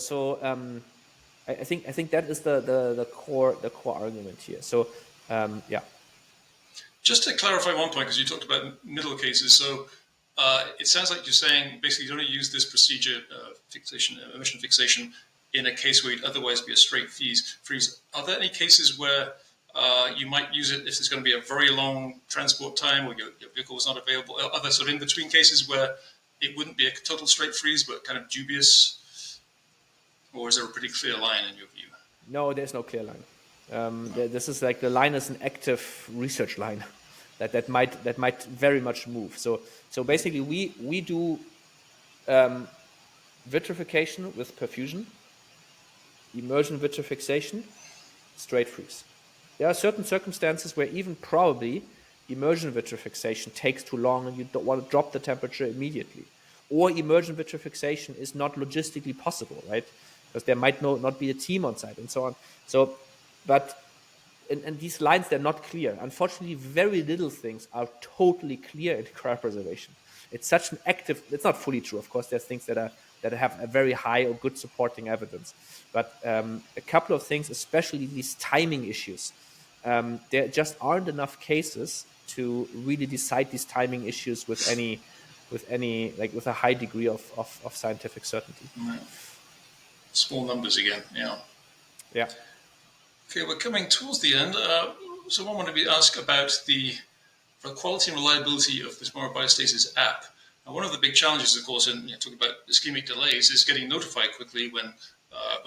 I think that is the core argument here. So yeah. Just to clarify one point, because you talked about middle cases, so it sounds like you're saying basically you don't use this procedure, emission fixation, in a case where you'd otherwise be a straight freeze. Are there any cases where you might use it if there's going to be a very long transport time or your vehicle is not available? Are there sort of in-between cases where it wouldn't be a total straight freeze, but kind of dubious? Or is there a pretty clear line in your view? No, there's no clear line. This is like the line is an active research line that might very much move. So basically, we do vitrification with perfusion, immersion vitrifixation, straight freeze. There are certain circumstances where even probably immersion vitrifixation takes too long and you don't want to drop the temperature immediately. Or immersion vitrifixation is not logistically possible, right? Because there might not be a team on site and so on. So, but and these lines, they're not clear. Unfortunately, very little things are totally clear in cryopreservation. It's such an active, it's not fully true, of course. There's things that have a very high or good supporting evidence. But a couple of things, especially these timing issues, there just aren't enough cases to really decide these timing issues with a high degree of scientific certainty. Right. Small numbers again, yeah. Yeah. Okay, we're coming towards the end. So I wanted to ask about the quality and reliability of the Tomorrow Biostasis app. Now, one of the big challenges, of course, in talking about ischemic delays is getting notified quickly when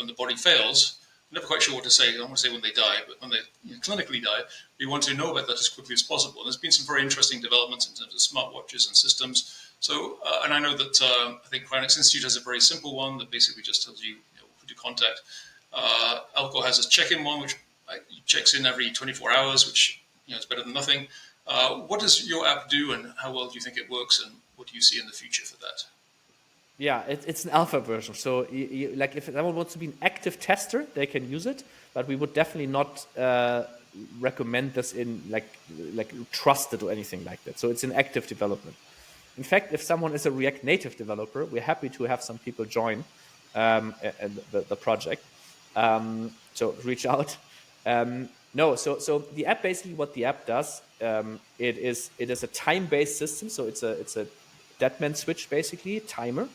the body fails. I'm never quite sure what to say. I don't want to say when they die, but when they clinically die, we want to know about that as quickly as possible. And there's been some very interesting developments in terms of smartwatches and systems. So, and I know that I think Cryonics Institute has a very simple one that basically just tells you who to contact. Alco has a check-in one, which checks in every 24 hours, which is better than nothing. What does your app do, and how well do you think it works, and what do you see in the future for that? Yeah, it's an alpha version. So, like, if someone wants to be an active tester, they can use it. But we would definitely not recommend this in like trusted or anything like that. So it's in active development. In fact, if someone is a React Native developer, we're happy to have some people join the project. So reach out. So the app, basically what the app does, it is a time-based system. So it's a Deadman switch, basically, timer,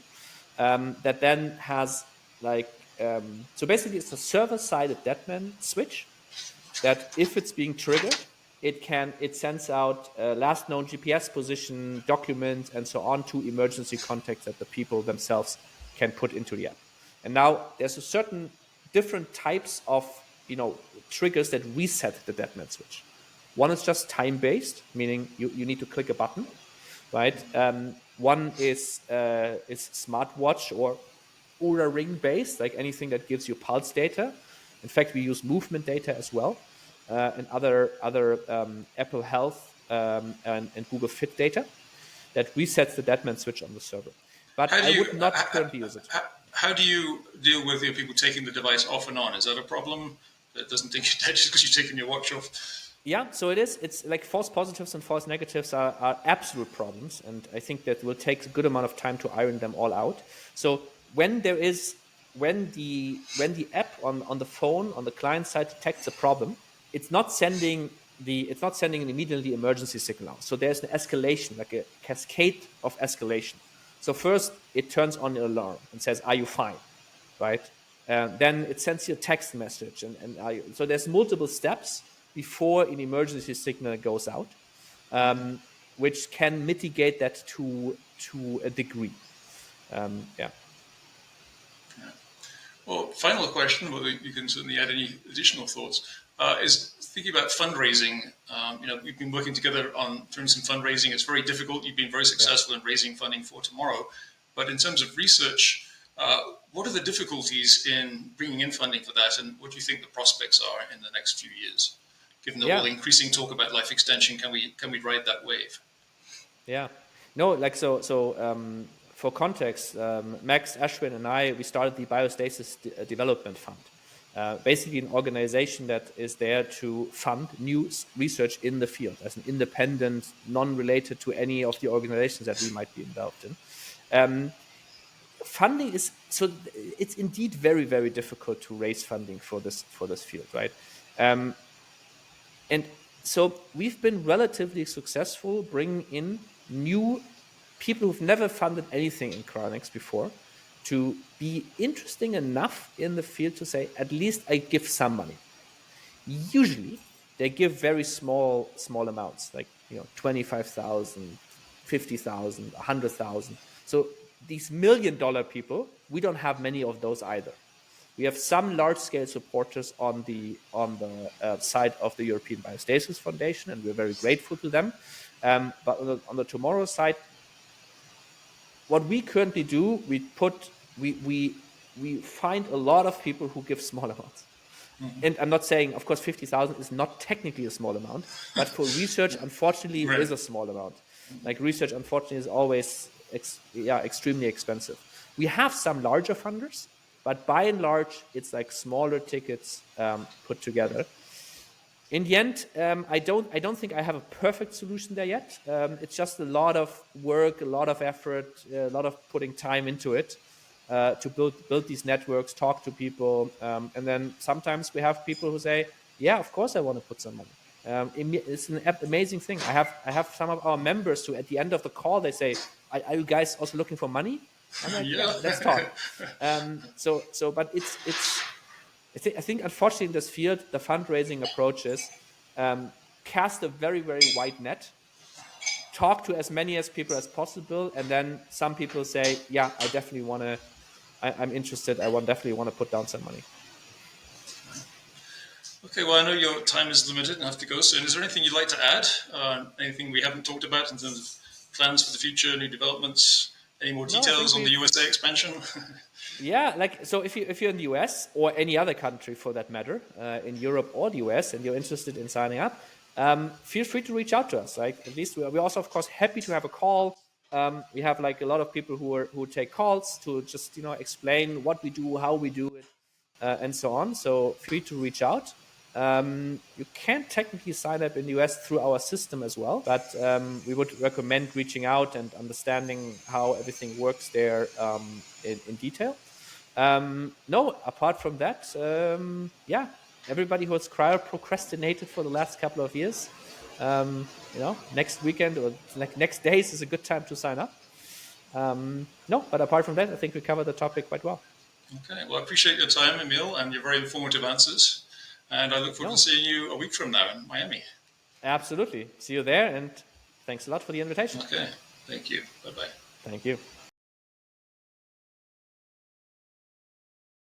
that then has so basically it's a server-sided Deadman switch that if it's being triggered, it sends out last known GPS position, documents, and so on to emergency contacts that the people themselves can put into the app. And now there's a certain different types of triggers that reset the Deadman switch. One is just time-based, meaning you need to click a button, right? One is smartwatch or Oura Ring based, like anything that gives you pulse data. In fact, we use movement data as well, and other Apple Health and Google Fit data that resets the Deadman switch on the server. But I would not currently use it. How do you deal with people taking the device off and on? Is that a problem? That doesn't think you're dead just because you're taking your watch off? Yeah, so it is. It's like false positives and false negatives are absolute problems, and I think that will take a good amount of time to iron them all out. So when the app on the phone on the client side detects a problem, it's not sending an immediately emergency signal out. So there's an escalation, like a cascade of escalation. So first it turns on an alarm and says, "Are you fine?" Right? Then it sends you a text message, so there's multiple steps before an emergency signal goes out, which can mitigate that to a degree. Yeah. Well, final question, well, you can certainly add any additional thoughts, is thinking about fundraising. We've been working together on doing some fundraising. It's very difficult. You've been very successful in raising funding for Tomorrow. But in terms of research, what are the difficulties in bringing in funding for that, and what do you think the prospects are in the next few years? Given the whole increasing talk about life extension, can we ride that wave? Yeah. No, like so. For context, Max, Ashwin, and I, we started the Biostasis Development Fund, basically an organization that is there to fund new research in the field as an independent, non-related to any of the organizations that we might be involved in. Funding is, so it's indeed very, very difficult to raise funding for this field, right? And so we've been relatively successful bringing in new people who've never funded anything in cryonics before to be interesting enough in the field to say, at least I give some money. Usually they give very small amounts, like 25,000, 50,000, 100,000. So these $1 million people, we don't have many of those either. We have some large-scale supporters on the side of the European Biostasis Foundation, and we're very grateful to them. But on the Tomorrow side, what we currently do, we find a lot of people who give small amounts. Mm-hmm. And I'm not saying, of course, 50,000 is not technically a small amount, but for research, unfortunately, it is a small amount. Like research, unfortunately, is always extremely expensive. We have some larger funders, but by and large, it's like smaller tickets put together. In the end, I don't think I have a perfect solution there yet. It's just a lot of work, a lot of effort, a lot of putting time into it to build these networks, talk to people, and then sometimes we have people who say, "Yeah, of course I want to put some money." It's an amazing thing. I have some of our members who, at the end of the call, they say, "Are you guys also looking for money?" I'm like, "Yeah, let's talk." But it's. I think, unfortunately, in this field, the fundraising approaches cast a very, very wide net, talk to as many as people as possible, and then some people say, "Yeah, I definitely want to. I'm interested. Definitely want to put down some money." Okay, well, I know your time is limited and I have to go soon. Is there anything you'd like to add? Anything we haven't talked about in terms of plans for the future, new developments? Any more details on the USA expansion? Yeah, like, so if you're in the US or any other country for that matter, in Europe or the US, and you're interested in signing up, feel free to reach out to us. Like, at least we're also, of course, happy to have a call. We have like a lot of people who take calls to just explain what we do, how we do it, and so on. So free to reach out. You can technically sign up in the US through our system as well, but we would recommend reaching out and understanding how everything works there in detail. No, apart from that, everybody who has cryo-procrastinated for the last couple of years, next weekend or like next days is a good time to sign up. No, but apart from that, I think we covered the topic quite well. Okay, well, I appreciate your time, Emil, and your very informative answers. And I look forward to seeing you a week from now in Miami. Absolutely. See you there, and thanks a lot for the invitation. Okay, thank you. Bye-bye. Thank you.